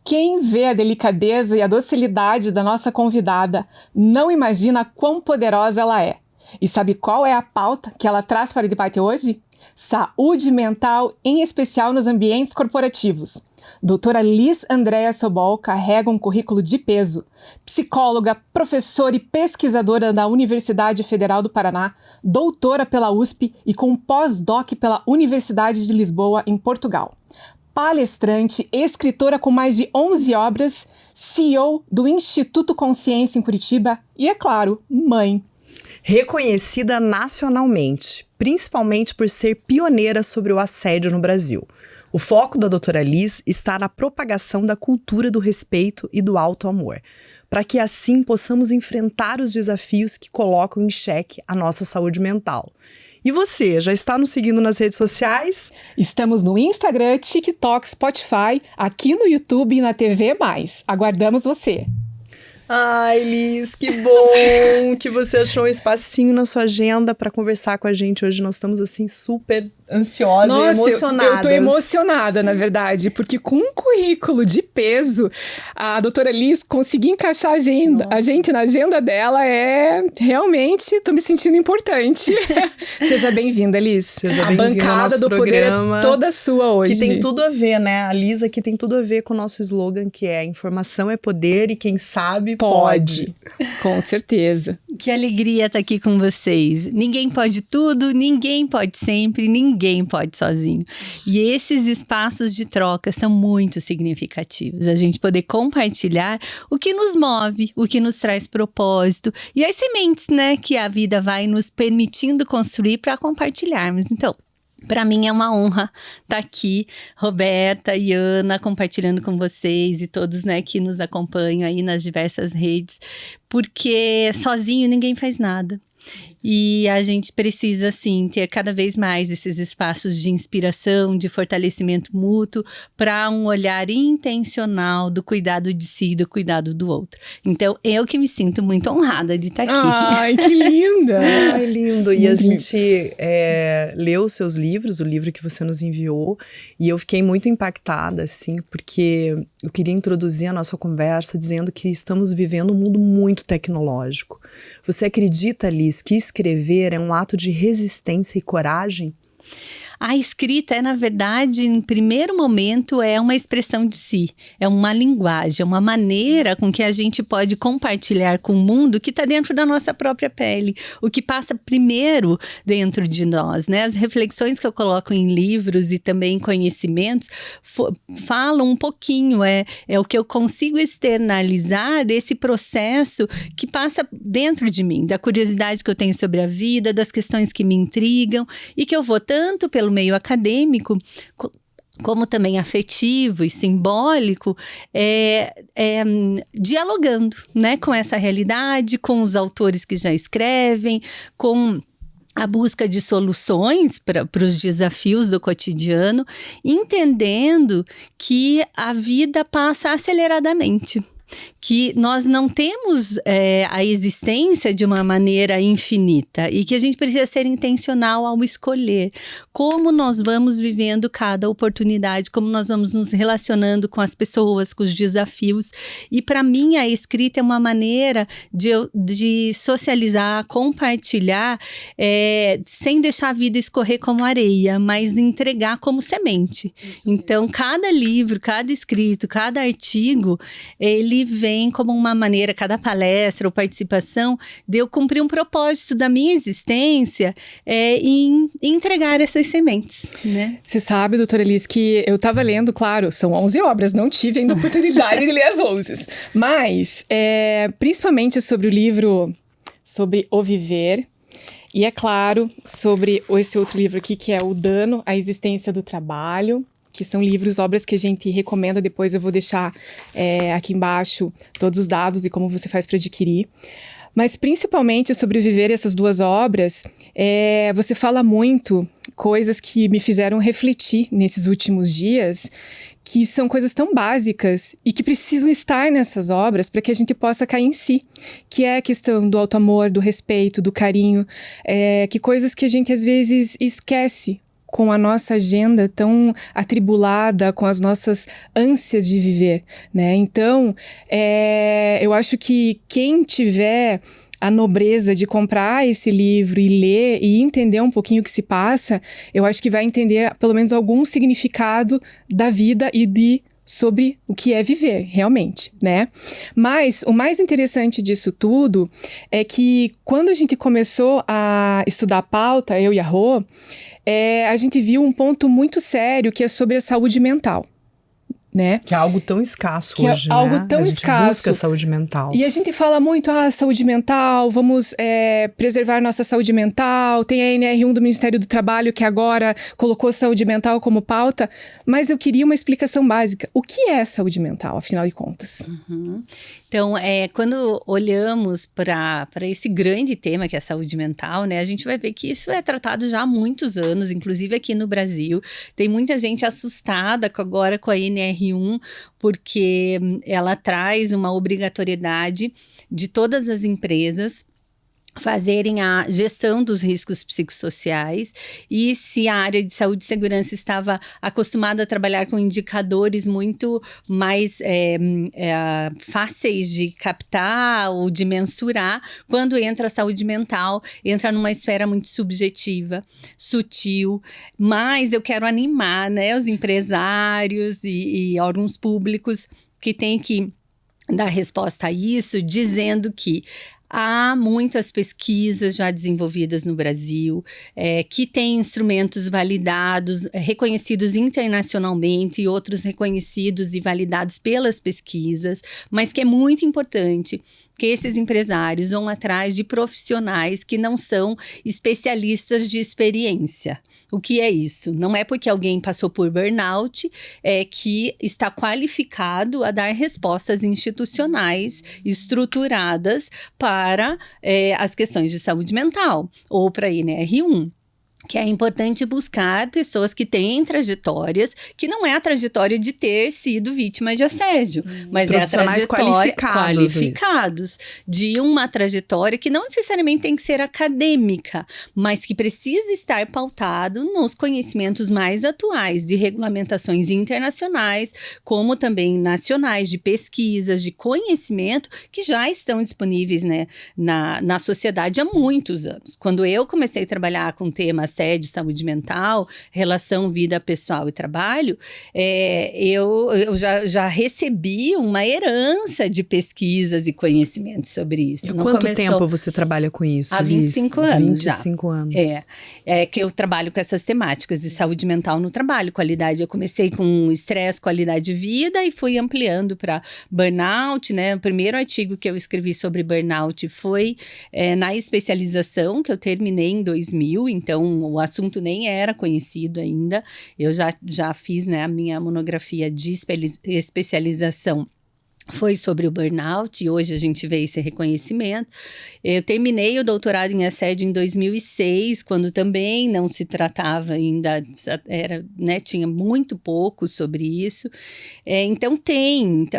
Quem vê a delicadeza e a docilidade da nossa convidada não imagina quão poderosa ela é. E sabe qual é a pauta que ela traz para o debate hoje? Saúde mental, em especial nos ambientes corporativos. Doutora Liz Andréa Sobol carrega um currículo de peso. Psicóloga, professora e pesquisadora da Universidade Federal do Paraná, doutora pela USP e com pós-doc pela Universidade de Lisboa, em Portugal. Palestrante, escritora com mais de 11 obras, CEO do Instituto Consciência em Curitiba e, é claro, mãe. Reconhecida nacionalmente, principalmente por ser pioneira sobre o assédio no Brasil. O foco da doutora Liz está na propagação da cultura do respeito e do auto-amor, para que assim possamos enfrentar os desafios que colocam em xeque a nossa saúde mental. E você, já está nos seguindo nas redes sociais? Estamos no Instagram, TikTok, Spotify, aqui no YouTube e na TV+. Aguardamos você! Ai, Liz, que bom que você achou um espacinho na sua agenda para conversar com a gente hoje. Nós estamos, assim, super ansiosas e emocionadas. Eu tô emocionada, na verdade, porque com um currículo de peso, a doutora Liz conseguir encaixar a gente na agenda dela realmente, tô me sentindo importante. Seja bem-vinda, Liz. Seja bem-vinda ao nosso programa. Poder é toda sua hoje. Que tem tudo a ver, né? A Liz aqui tem tudo a ver com o nosso slogan, que é informação é poder e quem sabe pode. Com certeza. Que alegria estar aqui com vocês. Ninguém pode tudo, ninguém pode sempre, ninguém pode sozinho. E esses espaços de troca são muito significativos. A gente poder compartilhar o que nos move, o que nos traz propósito e as sementes, né, que a vida vai nos permitindo construir para compartilharmos. Então, para mim é uma honra estar aqui, Roberta e Ana, compartilhando com vocês e todos, né, que nos acompanham aí nas diversas redes, porque sozinho ninguém faz nada. E a gente precisa, assim, ter cada vez mais esses espaços de inspiração, de fortalecimento mútuo, para um olhar intencional do cuidado de si e do cuidado do outro. Então, eu que me sinto muito honrada de estar aqui. Ai, que linda! Ai, lindo! E a gente leu os seus livros, o livro que você nos enviou, e eu fiquei muito impactada, assim, porque eu queria introduzir a nossa conversa dizendo que estamos vivendo um mundo muito tecnológico. Você acredita, Liz, que escrever é um ato de resistência e coragem? A escrita é, na verdade, em primeiro momento, é uma expressão de si, é uma linguagem, é uma maneira com que a gente pode compartilhar com o mundo que está dentro da nossa própria pele, o que passa primeiro dentro de nós, né? As reflexões que eu coloco em livros e também conhecimentos falam um pouquinho, é o que eu consigo externalizar desse processo que passa dentro de mim, da curiosidade que eu tenho sobre a vida, das questões que me intrigam e que eu vou tanto pelo meio acadêmico, como também afetivo e simbólico, dialogando, né, com essa realidade, com os autores que já escrevem, com a busca de soluções para os desafios do cotidiano, entendendo que a vida passa aceleradamente. Que nós não temos a existência de uma maneira infinita e que a gente precisa ser intencional ao escolher como nós vamos vivendo cada oportunidade, como nós vamos nos relacionando com as pessoas, com os desafios. E para mim a escrita é uma maneira de socializar, compartilhar, sem deixar a vida escorrer como areia, mas de entregar como semente. Então, cada livro, cada escrito, cada artigo, ele vem como uma maneira, cada palestra ou participação, de eu cumprir um propósito da minha existência em entregar essas sementes, né? Você sabe, doutora Liz, que eu estava lendo, claro, são 11 obras, não tive ainda a oportunidade de ler as 11, mas principalmente sobre o livro sobre o viver, e é claro, sobre esse outro livro aqui, que é O Dano, a Existência do Trabalho, que são livros, obras que a gente recomenda. Depois eu vou deixar aqui embaixo todos os dados e como você faz para adquirir. Mas principalmente sobre viver essas duas obras, você fala muito coisas que me fizeram refletir nesses últimos dias, que são coisas tão básicas e que precisam estar nessas obras para que a gente possa cair em si, que é a questão do auto-amor, do respeito, do carinho, que coisas que a gente às vezes esquece com a nossa agenda tão atribulada, com as nossas ânsias de viver, né? Então, eu acho que quem tiver a nobreza de comprar esse livro e ler e entender um pouquinho o que se passa, eu acho que vai entender pelo menos algum significado da vida e sobre o que é viver, realmente, né? Mas o mais interessante disso tudo é que quando a gente começou a estudar a pauta, eu e a Rô, a gente viu um ponto muito sério que é sobre a saúde mental, né? Que é algo tão escasso que hoje, é algo né? tão a gente escasso. busca saúde mental. E a gente fala muito, saúde mental, vamos preservar nossa saúde mental, tem a NR1 do Ministério do Trabalho que agora colocou saúde mental como pauta, mas eu queria uma explicação básica. O que é saúde mental, afinal de contas? Uhum. Então, quando olhamos para esse grande tema que é a saúde mental, né, a gente vai ver que isso é tratado já há muitos anos, inclusive aqui no Brasil. Tem muita gente assustada agora com a NR1, porque ela traz uma obrigatoriedade de todas as empresas fazerem a gestão dos riscos psicossociais, e se a área de saúde e segurança estava acostumada a trabalhar com indicadores muito mais fáceis de captar ou de mensurar, quando entra a saúde mental, entra numa esfera muito subjetiva, sutil, mas eu quero animar, né, os empresários e órgãos públicos que têm que dar resposta a isso, dizendo que há muitas pesquisas já desenvolvidas no Brasil, que têm instrumentos validados, reconhecidos internacionalmente, e outros reconhecidos e validados pelas pesquisas, mas que é muito importante que esses empresários vão atrás de profissionais que não são especialistas de experiência. O que é isso? Não é porque alguém passou por burnout que está qualificado a dar respostas institucionais estruturadas para as questões de saúde mental ou para a NR1. Que é importante buscar pessoas que têm trajetórias, que não é a trajetória de ter sido vítima de assédio, mas é a trajetória qualificados de uma trajetória que não necessariamente tem que ser acadêmica, mas que precisa estar pautado nos conhecimentos mais atuais de regulamentações internacionais, como também nacionais, de pesquisas, de conhecimento que já estão disponíveis, né, na sociedade há muitos anos. Quando eu comecei a trabalhar com temas assédio, saúde mental, relação vida pessoal e trabalho, eu já recebi uma herança de pesquisas e conhecimentos sobre isso. E quanto tempo você trabalha com isso, há 25 anos 25 anos. Que eu trabalho com essas temáticas de saúde mental no trabalho, qualidade. Eu comecei com estresse, qualidade de vida e fui ampliando para burnout, né? O primeiro artigo que eu escrevi sobre burnout foi na especialização, que eu terminei em 2000, então o assunto nem era conhecido ainda. Eu já fiz, né, a minha monografia de especialização. Foi sobre o burnout e hoje a gente vê esse reconhecimento. Eu terminei o doutorado em assédio em 2006, quando também não se tratava ainda, tinha muito pouco sobre isso. Então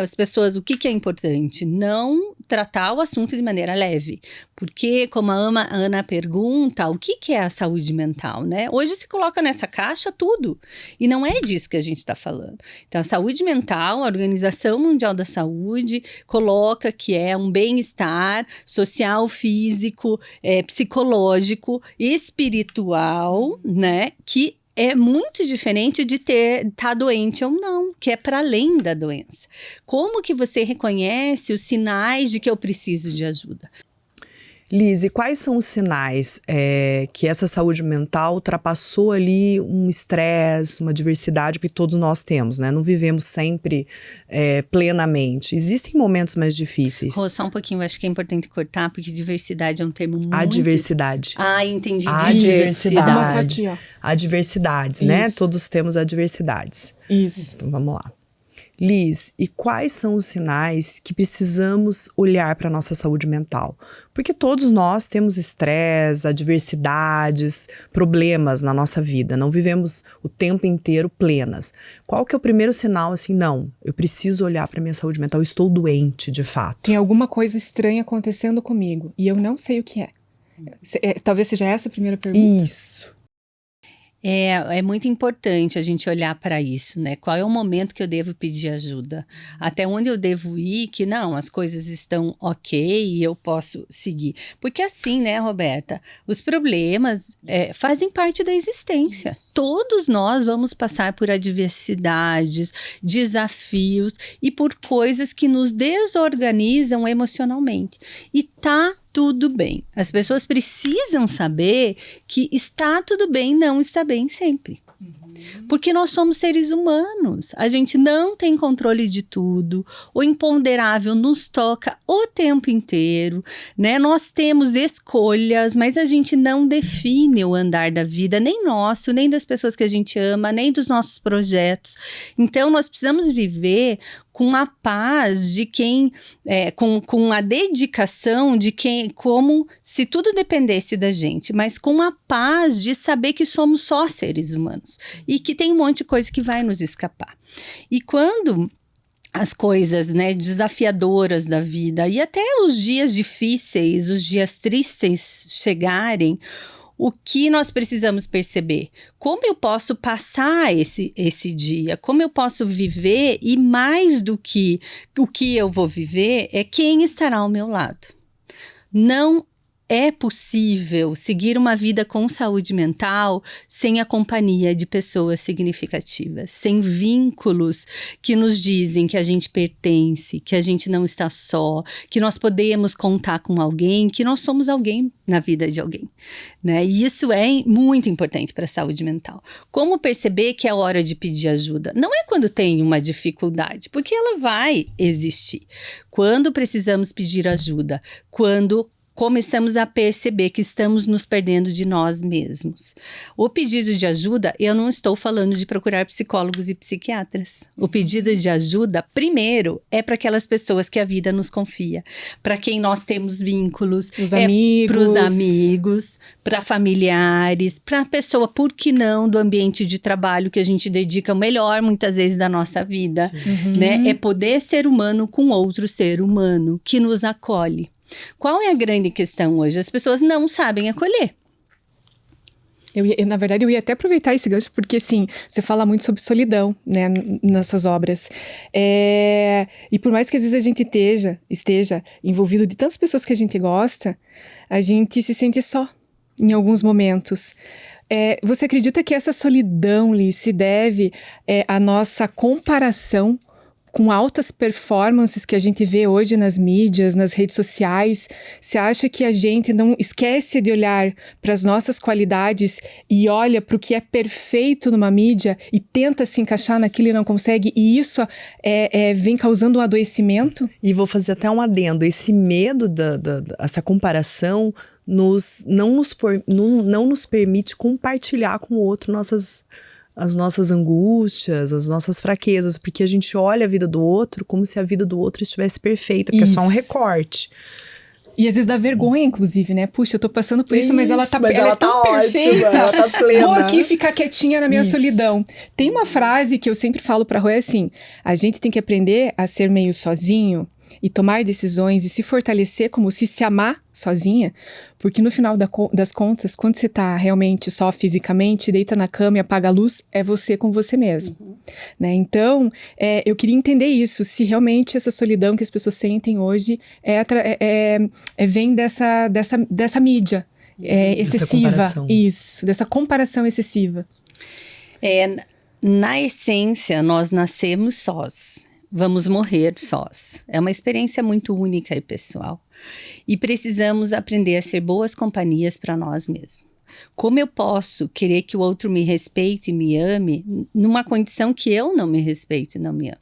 as pessoas, o que é importante? Não tratar o assunto de maneira leve, porque como a Ana pergunta, o que é a saúde mental, né? Hoje se coloca nessa caixa tudo, e não é disso que a gente está falando. Então a saúde mental, a Organização Mundial da Saúde coloca que é um bem-estar social, físico, psicológico, espiritual, né? Que é muito diferente de estar doente ou não, que é para além da doença. Como que você reconhece os sinais de que eu preciso de ajuda? Liz, e quais são os sinais que essa saúde mental ultrapassou ali um estresse, uma diversidade que todos nós temos, né? Não vivemos sempre plenamente. Existem momentos mais difíceis. Rô, só um pouquinho, acho que é importante cortar, porque diversidade é um termo muito... Adversidade. Entendi. Adversidades, né? Todos temos adversidades. Isso. Então, vamos lá. Liz, e quais são os sinais que precisamos olhar para a nossa saúde mental? Porque todos nós temos estresse, adversidades, problemas na nossa vida. Não vivemos o tempo inteiro plenas. Qual que é o primeiro sinal, assim, não, eu preciso olhar para minha saúde mental, eu estou doente, de fato? Tem alguma coisa estranha acontecendo comigo e eu não sei o que é. Talvez seja essa a primeira pergunta. Isso. É muito importante a gente olhar para isso, né? Qual é o momento que eu devo pedir ajuda? Até onde eu devo ir que não, as coisas estão ok e eu posso seguir. Porque assim, né, Roberta? Os problemas fazem parte da existência. Isso. Todos nós vamos passar por adversidades, desafios e por coisas que nos desorganizam emocionalmente. E tá tudo bem. As pessoas precisam saber que está tudo bem, não está bem sempre. Porque nós somos seres humanos, a gente não tem controle de tudo, o imponderável nos toca o tempo inteiro, né? Nós temos escolhas, mas a gente não define o andar da vida, nem nosso, nem das pessoas que a gente ama, nem dos nossos projetos. Então, nós precisamos viver com a paz de quem, com a dedicação de quem, como se tudo dependesse da gente, mas com a paz de saber que somos só seres humanos e que tem um monte de coisa que vai nos escapar. E quando as coisas, né, desafiadoras da vida e até os dias difíceis, os dias tristes chegarem, o que nós precisamos perceber? Como eu posso passar esse dia? Como eu posso viver? E mais do que o que eu vou viver é quem estará ao meu lado. Não é possível seguir uma vida com saúde mental sem a companhia de pessoas significativas, sem vínculos que nos dizem que a gente pertence, que a gente não está só, que nós podemos contar com alguém, que nós somos alguém na vida de alguém, né? E isso é muito importante para a saúde mental. Como perceber que é hora de pedir ajuda? Não é quando tem uma dificuldade, porque ela vai existir. Quando precisamos pedir ajuda? Quando começamos a perceber que estamos nos perdendo de nós mesmos. O pedido de ajuda, eu não estou falando de procurar psicólogos e psiquiatras. O pedido de ajuda, primeiro, é para aquelas pessoas que a vida nos confia, para quem nós temos vínculos, para os amigos, para familiares, para a pessoa, por que não, do ambiente de trabalho que a gente dedica o melhor, muitas vezes, da nossa vida, né? É poder ser humano com outro ser humano que nos acolhe. Qual é a grande questão hoje? As pessoas não sabem acolher. Na verdade, eu ia até aproveitar esse gancho, porque, assim, você fala muito sobre solidão, né, nas suas obras. E por mais que às vezes a gente esteja envolvido de tantas pessoas que a gente gosta, a gente se sente só em alguns momentos. Você acredita que essa solidão, Liz, se deve à nossa comparação com altas performances que a gente vê hoje nas mídias, nas redes sociais? Você acha que a gente não esquece de olhar para as nossas qualidades e olha para o que é perfeito numa mídia e tenta se encaixar naquilo e não consegue, e isso vem causando um adoecimento? E vou fazer até um adendo, esse medo, essa comparação não nos permite compartilhar com o outro as nossas angústias, as nossas fraquezas, porque a gente olha a vida do outro como se a vida do outro estivesse perfeita, porque é só um recorte. E às vezes dá vergonha, inclusive, né? Puxa, eu tô passando por isso, mas ela é tão ótima, perfeita. Ela tá plena. Vou aqui ficar quietinha na minha solidão. Tem uma frase que eu sempre falo pra Rô, assim: a gente tem que aprender a ser meio sozinho e tomar decisões e se fortalecer como se amar sozinha, porque no final das contas, quando você tá realmente só fisicamente, deita na cama e apaga a luz, é você com você mesmo. Né? Então, eu queria entender isso, se realmente essa solidão que as pessoas sentem hoje vem dessa mídia excessiva. Dessa comparação excessiva. Na essência, nós nascemos sós. Vamos morrer sós. É uma experiência muito única e pessoal. E precisamos aprender a ser boas companhias para nós mesmos. Como eu posso querer que o outro me respeite e me ame numa condição que eu não me respeito e não me amo?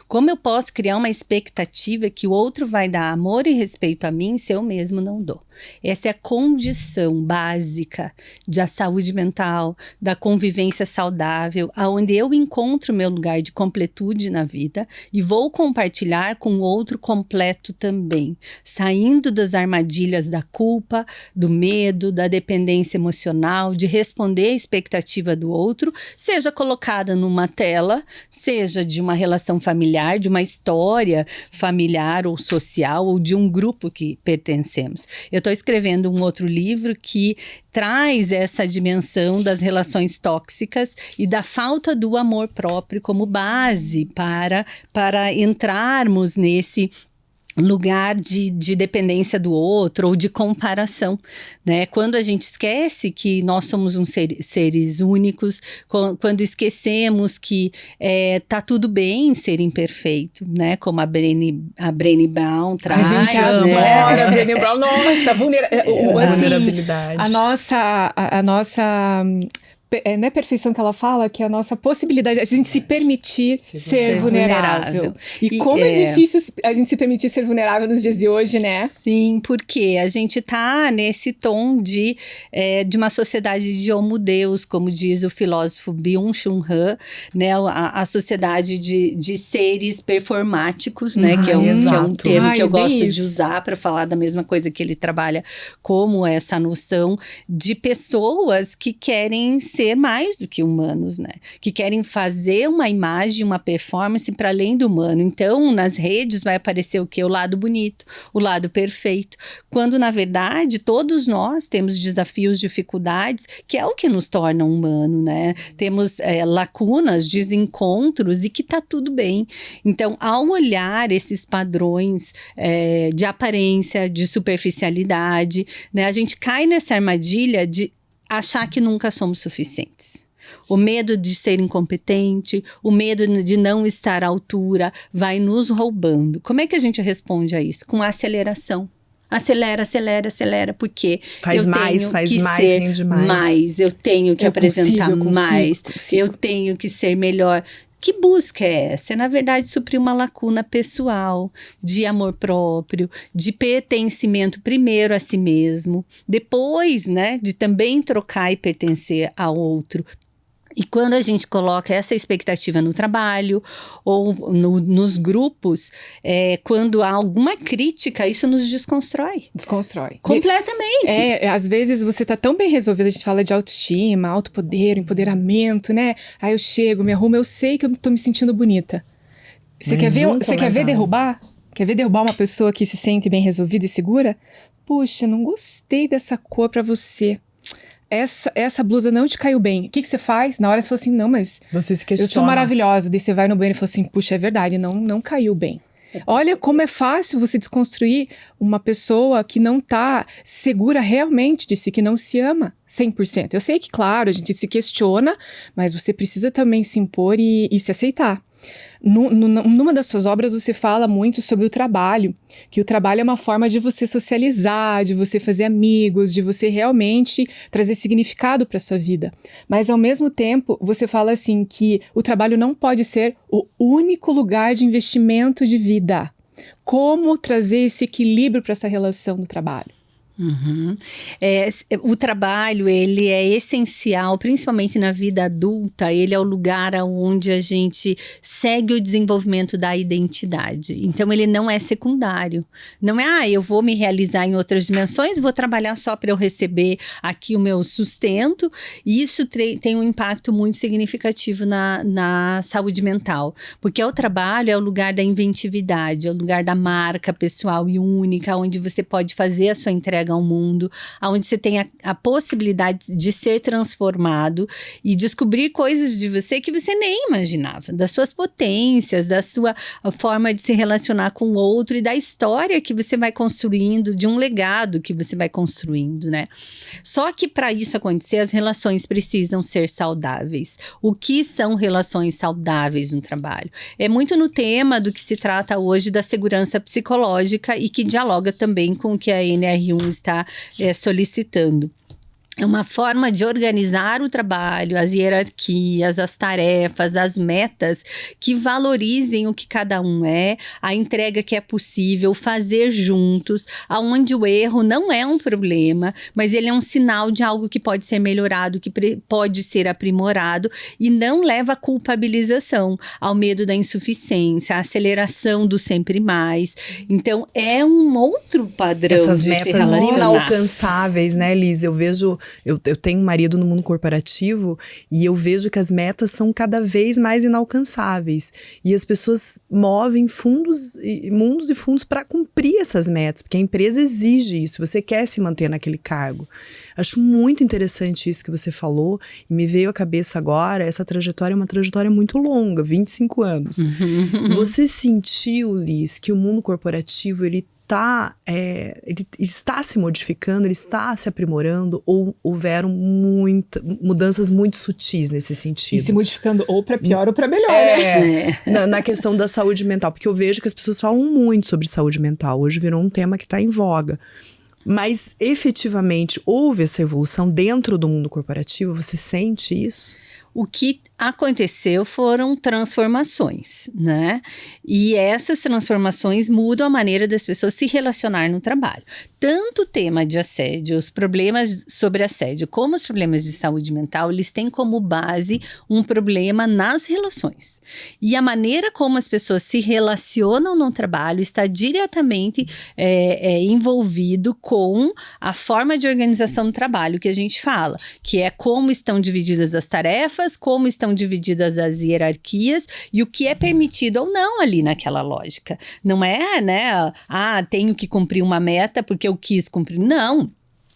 Como eu posso criar uma expectativa que o outro vai dar amor e respeito a mim se eu mesmo não dou? Essa é a condição básica da saúde mental, da convivência saudável, aonde eu encontro meu lugar de completude na vida e vou compartilhar com o outro completo também, saindo das armadilhas da culpa, do medo, da dependência emocional, de responder à expectativa do outro, seja colocada numa tela, seja de uma relação familiar, de uma história familiar ou social, ou de um grupo que pertencemos. Eu estou escrevendo um outro livro que traz essa dimensão das relações tóxicas e da falta do amor próprio como base para entrarmos nesse lugar de dependência do outro ou de comparação, né? Quando a gente esquece que nós somos seres únicos, quando esquecemos que tá tudo bem ser imperfeito, né? Como a Brené Brown traz. A gente adora a Brené Brown. Nossa, vulnerabilidade. A nossa não é perfeição que ela fala, que é a nossa possibilidade, a gente se permitir ser vulnerável. E como é difícil a gente se permitir ser vulnerável nos dias de hoje, né? Sim, porque a gente tá nesse tom de uma sociedade de homo-deus, como diz o filósofo Byung-Chul Han, né? A sociedade de seres performáticos, né? Que é um termo que eu gosto de usar para falar da mesma coisa que ele trabalha, como essa noção de pessoas que querem ser mais do que humanos, né? Que querem fazer uma imagem, uma performance para além do humano. Então, nas redes vai aparecer o quê? O lado bonito, o lado perfeito. Quando, na verdade, todos nós temos desafios, dificuldades, que é o que nos torna humano, né? Temos lacunas, desencontros e que tá tudo bem. Então, ao olhar esses padrões de aparência, de superficialidade, né? A gente cai nessa armadilha de achar que nunca somos suficientes. O medo de ser incompetente, o medo de não estar à altura vai nos roubando. Como é que a gente responde a isso? Com aceleração. Acelera, porque faz mais, rende mais. Eu tenho que apresentar mais, eu tenho que ser melhor. Que busca é essa? É, na verdade, suprir uma lacuna pessoal, de amor próprio, de pertencimento primeiro a si mesmo, depois, né, de também trocar e pertencer ao outro. E quando a gente coloca essa expectativa no trabalho ou nos grupos, quando há alguma crítica, isso nos desconstrói. Desconstrói. Completamente. Às vezes você tá tão bem resolvida, a gente fala de autoestima, autopoder, empoderamento, né? Aí eu chego, me arrumo, eu sei que eu tô me sentindo bonita. Você quer ver derrubar? Quer ver derrubar uma pessoa que se sente bem resolvida e segura? Puxa, não gostei dessa cor pra você. Essa blusa não te caiu bem. O que você faz? Na hora você fala assim, não, mas você se questiona. Eu sou maravilhosa. Daí você vai no banheiro e fala assim, puxa, é verdade, não caiu bem. Olha como é fácil você desconstruir uma pessoa que não tá segura realmente de si, que não se ama 100%. Eu sei que, claro, a gente se questiona, mas você precisa também se impor e se aceitar. Numa das suas obras você fala muito sobre o trabalho, que o trabalho é uma forma de você socializar, de você fazer amigos, de você realmente trazer significado para sua vida. Mas ao mesmo tempo você fala assim que o trabalho não pode ser o único lugar de investimento de vida. Como trazer esse equilíbrio para essa relação do trabalho? Uhum. O trabalho, ele é essencial, principalmente na vida adulta. Ele é o lugar onde a gente segue o desenvolvimento da identidade. Então ele não é secundário. Não é, eu vou me realizar em outras dimensões, vou trabalhar só para eu receber aqui o meu sustento. E isso tem um impacto muito significativo na saúde mental, porque o trabalho é o lugar da inventividade, é o lugar da marca pessoal e única, onde você pode fazer a sua entrega ao mundo, onde você tem a possibilidade de ser transformado e descobrir coisas de você que você nem imaginava, das suas potências, da sua forma de se relacionar com o outro e da história que você vai construindo, de um legado que você vai construindo, né? Só que para isso acontecer, as relações precisam ser saudáveis. O que são relações saudáveis no trabalho? É muito no tema do que se trata hoje da segurança psicológica e que dialoga também com o que a NR1 está solicitando. É uma forma de organizar o trabalho, as hierarquias, as tarefas, as metas que valorizem o que cada um é, a entrega que é possível, fazer juntos, aonde o erro não é um problema, mas ele é um sinal de algo que pode ser melhorado, que pode ser aprimorado e não leva à culpabilização, ao medo da insuficiência, à aceleração do sempre mais. Então, é um outro padrão essas de se metas relacionar. inalcançáveis, né, Liz? Eu tenho um marido no mundo corporativo e eu vejo que as metas são cada vez mais inalcançáveis. E as pessoas movem mundos e fundos para cumprir essas metas, porque a empresa exige isso, você quer se manter naquele cargo. Acho muito interessante isso que você falou e me veio à cabeça agora, essa trajetória é uma trajetória muito longa, 25 anos. Você sentiu, Liz, que o mundo corporativo, ele está se modificando, ele está se aprimorando, ou houveram mudanças muito sutis nesse sentido? E se modificando ou para pior ou para melhor, né? Na questão da saúde mental, porque eu vejo que as pessoas falam muito sobre saúde mental, hoje virou um tema que está em voga. Mas, efetivamente, houve essa evolução dentro do mundo corporativo? Você sente isso? O que aconteceu foram transformações, né? E essas transformações mudam a maneira das pessoas se relacionar no trabalho. Tanto o tema de assédio, os problemas sobre assédio, como os problemas de saúde mental, eles têm como base um problema nas relações. E a maneira como as pessoas se relacionam no trabalho está diretamente envolvido com a forma de organização do trabalho que a gente fala, que é como estão divididas as tarefas, como estão divididas as hierarquias e o que é permitido ou não ali naquela lógica. Não é, né, tenho que cumprir uma meta porque eu quis cumprir. Não.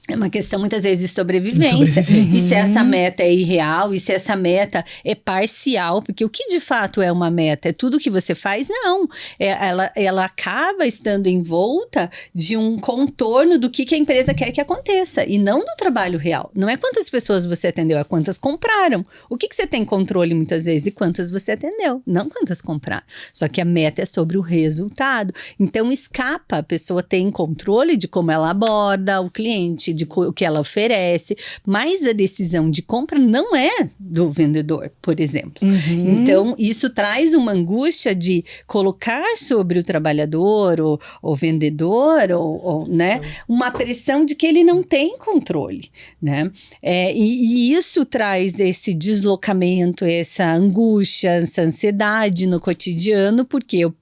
É uma questão, muitas vezes, de sobrevivência. E se essa meta é irreal, e se essa meta é parcial, porque o que de fato é uma meta? É tudo que você faz? Não. Ela acaba estando envolta de um contorno do que a empresa quer que aconteça, e não do trabalho real. Não é quantas pessoas você atendeu, é quantas compraram. O que você tem controle, muitas vezes, e quantas você atendeu, não quantas compraram. Só que a meta é sobre o resultado. Então, escapa, a pessoa tem controle de como ela aborda o cliente, de o que ela oferece, mas a decisão de compra não é do vendedor, por exemplo. Então, isso traz uma angústia de colocar sobre o trabalhador, ou vendedor, né, uma pressão de que ele não tem controle, né? E isso traz esse deslocamento, essa angústia, essa ansiedade no cotidiano, porque eu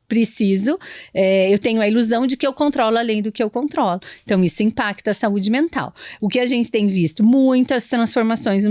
tenho a ilusão de que eu controlo além do que eu controlo. Então, isso impacta a saúde mental. O que a gente tem visto? Muitas transformações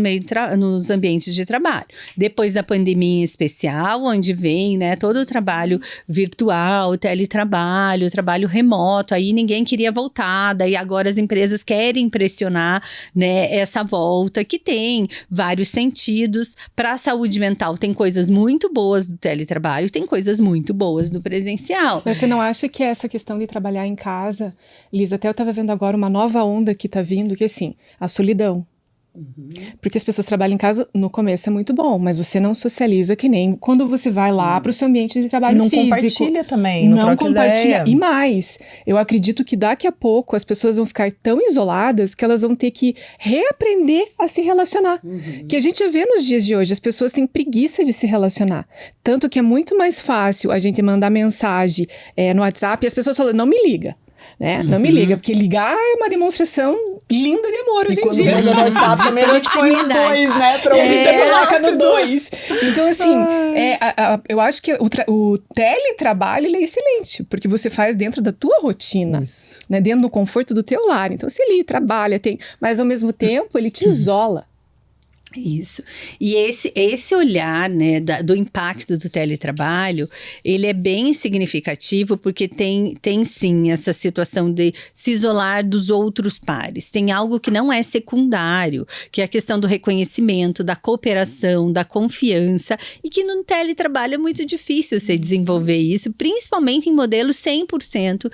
nos ambientes de trabalho. Depois da pandemia em especial, onde vem, né, todo o trabalho virtual, teletrabalho, trabalho remoto, aí ninguém queria voltar, daí agora as empresas querem pressionar, né, essa volta, que tem vários sentidos. Para a saúde mental, tem coisas muito boas do teletrabalho, tem coisas muito boas do presencial. Mas você não acha que essa questão de trabalhar em casa, Liz, até eu estava vendo agora uma nova onda que está vindo, que é assim, a solidão. Porque as pessoas trabalham em casa, no começo é muito bom, mas você não socializa que nem quando você vai lá para o seu ambiente de trabalho físico. E não compartilha também, não troca compartilha. Ideia. E mais, eu acredito que daqui a pouco as pessoas vão ficar tão isoladas que elas vão ter que reaprender a se relacionar. Que a gente já vê nos dias de hoje, as pessoas têm preguiça de se relacionar. Tanto que é muito mais fácil a gente mandar mensagem no WhatsApp e as pessoas falam, não me liga. Né? Não me liga, porque ligar é uma demonstração linda de amor hoje em dia. Quando manda no WhatsApp também a gente põe no 2, né? Pra a gente coloca no 2. Então, assim, eu acho que o teletrabalho ele é excelente, porque você faz dentro da tua rotina, né? Dentro do conforto do teu lar. Então, você ali trabalha, mas ao mesmo tempo ele te isola. Isso. E esse olhar, né, do impacto do teletrabalho, ele é bem significativo porque tem sim essa situação de se isolar dos outros pares. Tem algo que não é secundário, que é a questão do reconhecimento, da cooperação, da confiança, e que no teletrabalho é muito difícil você desenvolver isso, principalmente em modelos 100%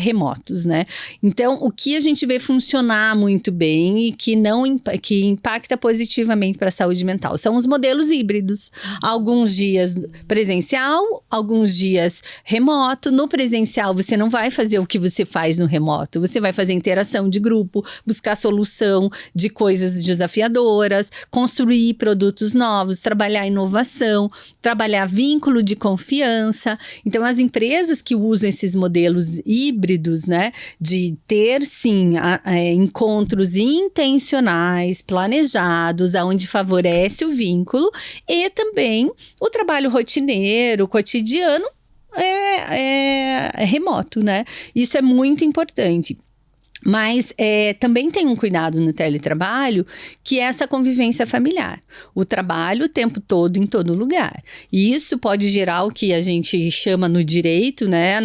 remotos, né? Então, o que a gente vê funcionar muito bem e que impacta positivamente efetivamente para a saúde mental. São os modelos híbridos. Alguns dias presencial, alguns dias remoto. No presencial, você não vai fazer o que você faz no remoto. Você vai fazer interação de grupo, buscar solução de coisas desafiadoras, construir produtos novos, trabalhar inovação, trabalhar vínculo de confiança. Então, as empresas que usam esses modelos híbridos, né, de ter, sim, encontros intencionais, planejados, onde favorece o vínculo, e também o trabalho rotineiro, cotidiano, é remoto, né? Isso é muito importante. Mas também tem um cuidado no teletrabalho, que é essa convivência familiar. O trabalho o tempo todo, em todo lugar. E isso pode gerar o que a gente chama no direito, né,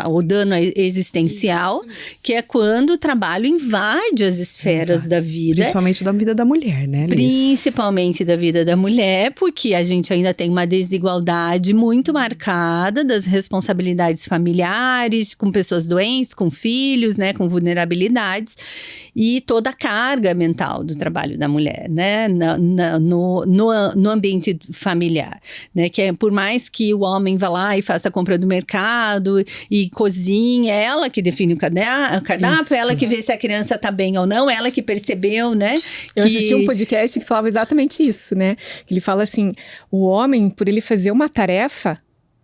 o dano existencial, que é quando o trabalho invade as esferas da vida. Principalmente da vida da mulher, né, Liz? Principalmente da vida da mulher, porque a gente ainda tem uma desigualdade muito marcada das responsabilidades familiares, com pessoas doentes, com filhos, né, com vulnerabilidade. E toda a carga mental do trabalho da mulher, né, no ambiente familiar, né, que é, por mais que o homem vá lá e faça a compra do mercado e cozinhe, é ela que define o cardápio, ela que vê se a criança tá bem ou não, ela que percebeu, né. Eu assisti um podcast que falava exatamente isso, né, que ele fala assim, o homem, por ele fazer uma tarefa,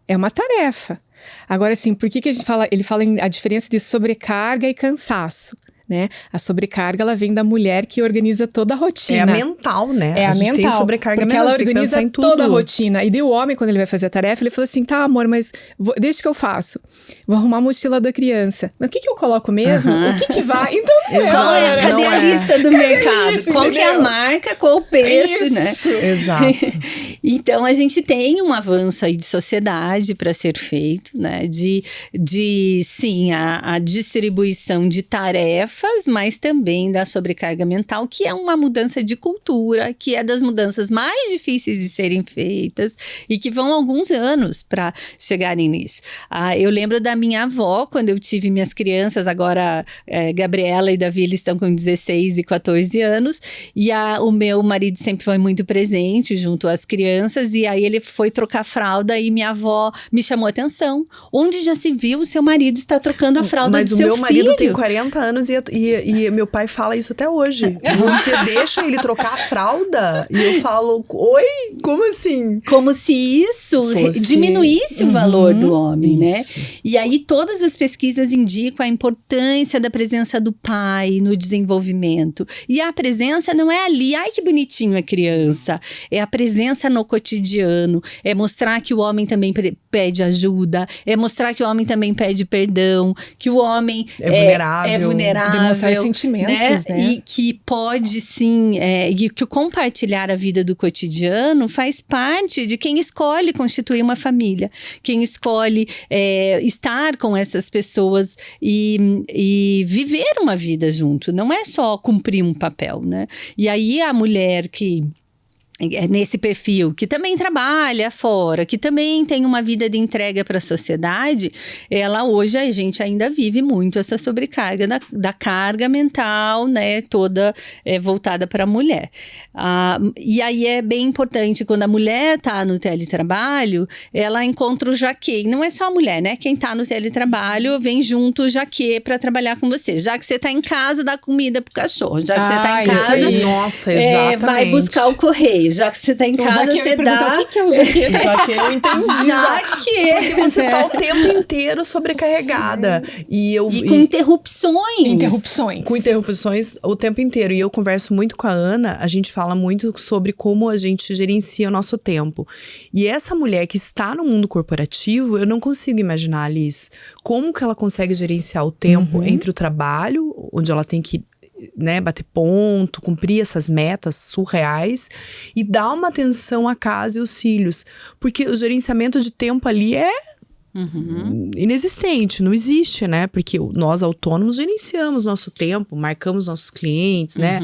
é uma tarefa. Agora, assim, por que a gente fala... Ele fala a diferença de sobrecarga e cansaço, né? A sobrecarga, ela vem da mulher que organiza toda a rotina. É a mental, né? É a gente mental, tem sobrecarga porque mental, ela organiza em tudo. toda a rotina. E daí o homem, quando ele vai fazer a tarefa, ele fala assim, tá, amor, mas deixa que eu faço. Vou arrumar a mochila da criança. Mas o que eu coloco mesmo? O que vai? Então não é. Cadê a lista do mercado? Qual que é a marca, qual o peso, né? Exato. Então, a gente tem um avanço aí de sociedade para ser feito, né? Sim, a distribuição de tarefas, mas também da sobrecarga mental, que é uma mudança de cultura, que é das mudanças mais difíceis de serem feitas e que vão alguns anos para chegarem nisso. Eu lembro da minha avó, quando eu tive minhas crianças, agora Gabriela e Davi, eles estão com 16 e 14 anos, e o meu marido sempre foi muito presente junto às crianças, e aí ele foi trocar fralda e minha avó me chamou a atenção. Onde já se viu o seu marido está trocando a fralda do seu filho? Mas o meu marido tem 40 anos e meu pai fala isso até hoje. Você deixa ele trocar a fralda? E eu falo, oi? Como assim? Como se isso diminuísse o valor do homem, né? E aí todas as pesquisas indicam a importância da presença do pai no desenvolvimento. E a presença não é ali, ai que bonitinho a criança. É a presença no cotidiano, é mostrar que o homem também pede ajuda, é mostrar que o homem também pede perdão, que o homem é vulnerável, demonstrar sentimentos, né? E que pode sim, e que o compartilhar a vida do cotidiano faz parte de quem escolhe constituir uma família, quem escolhe estar com essas pessoas e viver uma vida junto, não é só cumprir um papel, né? E aí a mulher que nesse perfil, que também trabalha fora, que também tem uma vida de entrega para a sociedade, hoje a gente ainda vive muito essa sobrecarga da carga mental, né, toda voltada para a mulher. E aí é bem importante, quando a mulher está no teletrabalho, ela encontra o jaquê, e não é só a mulher, né, quem está no teletrabalho vem junto o jaquê para trabalhar com você, já que você está em casa, dá comida pro cachorro, já que você está em casa, nossa, exatamente. Vai buscar o correio. Já que você tá em casa, você dá... O que é o jaquê? Já que eu entendi. Jaquê. Porque você tá o tempo inteiro sobrecarregada. E com interrupções. Com interrupções o tempo inteiro. E eu converso muito com a Ana, a gente fala muito sobre como a gente gerencia o nosso tempo. E essa mulher que está no mundo corporativo, eu não consigo imaginar, Alice, como que ela consegue gerenciar o tempo entre o trabalho, onde ela tem que bater ponto, cumprir essas metas surreais e dar uma atenção à casa e aos filhos, porque o gerenciamento de tempo ali é inexistente, não existe, né? Porque nós autônomos gerenciamos nosso tempo, marcamos nossos clientes, né?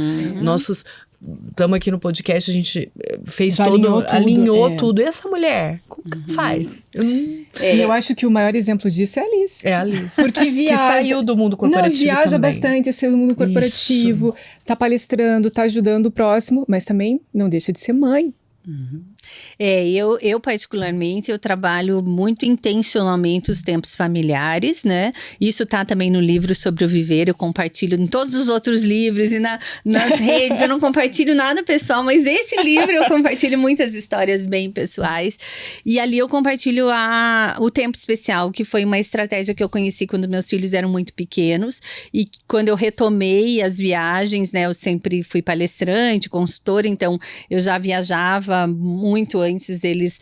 estamos aqui no podcast, a gente fez Já alinhou tudo. E essa mulher, como que ela faz? E eu acho que o maior exemplo disso é a Alice. É a Alice. Porque viaja. Que saiu do mundo corporativo. Não, viaja também. bastante, saiu do mundo corporativo, tá palestrando, tá ajudando o próximo, mas também não deixa de ser mãe. Eu particularmente, eu trabalho muito intencionalmente os tempos familiares, né? Isso tá também no livro sobre o viver, eu compartilho em todos os outros livros e nas redes, eu não compartilho nada pessoal, mas esse livro eu compartilho muitas histórias bem pessoais, e ali eu compartilho o tempo especial, que foi uma estratégia que eu conheci quando meus filhos eram muito pequenos, e quando eu retomei as viagens, né? Eu sempre fui palestrante, consultora, então eu já viajava muito antes deles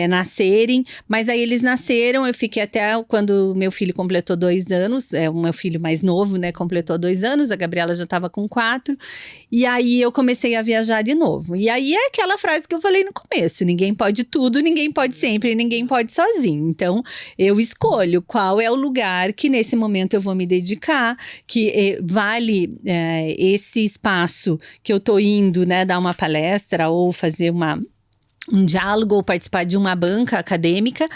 nascerem, mas aí eles nasceram, eu fiquei até quando meu filho completou 2 anos, o meu filho mais novo, né, completou 2 anos, a Gabriela já estava com 4, e aí eu comecei a viajar de novo, e aí é aquela frase que eu falei no começo, ninguém pode tudo, ninguém pode sempre, ninguém pode sozinho, então eu escolho qual é o lugar que nesse momento eu vou me dedicar, que vale esse espaço que eu tô indo, né, dar uma palestra ou fazer um diálogo ou participar de uma banca acadêmica,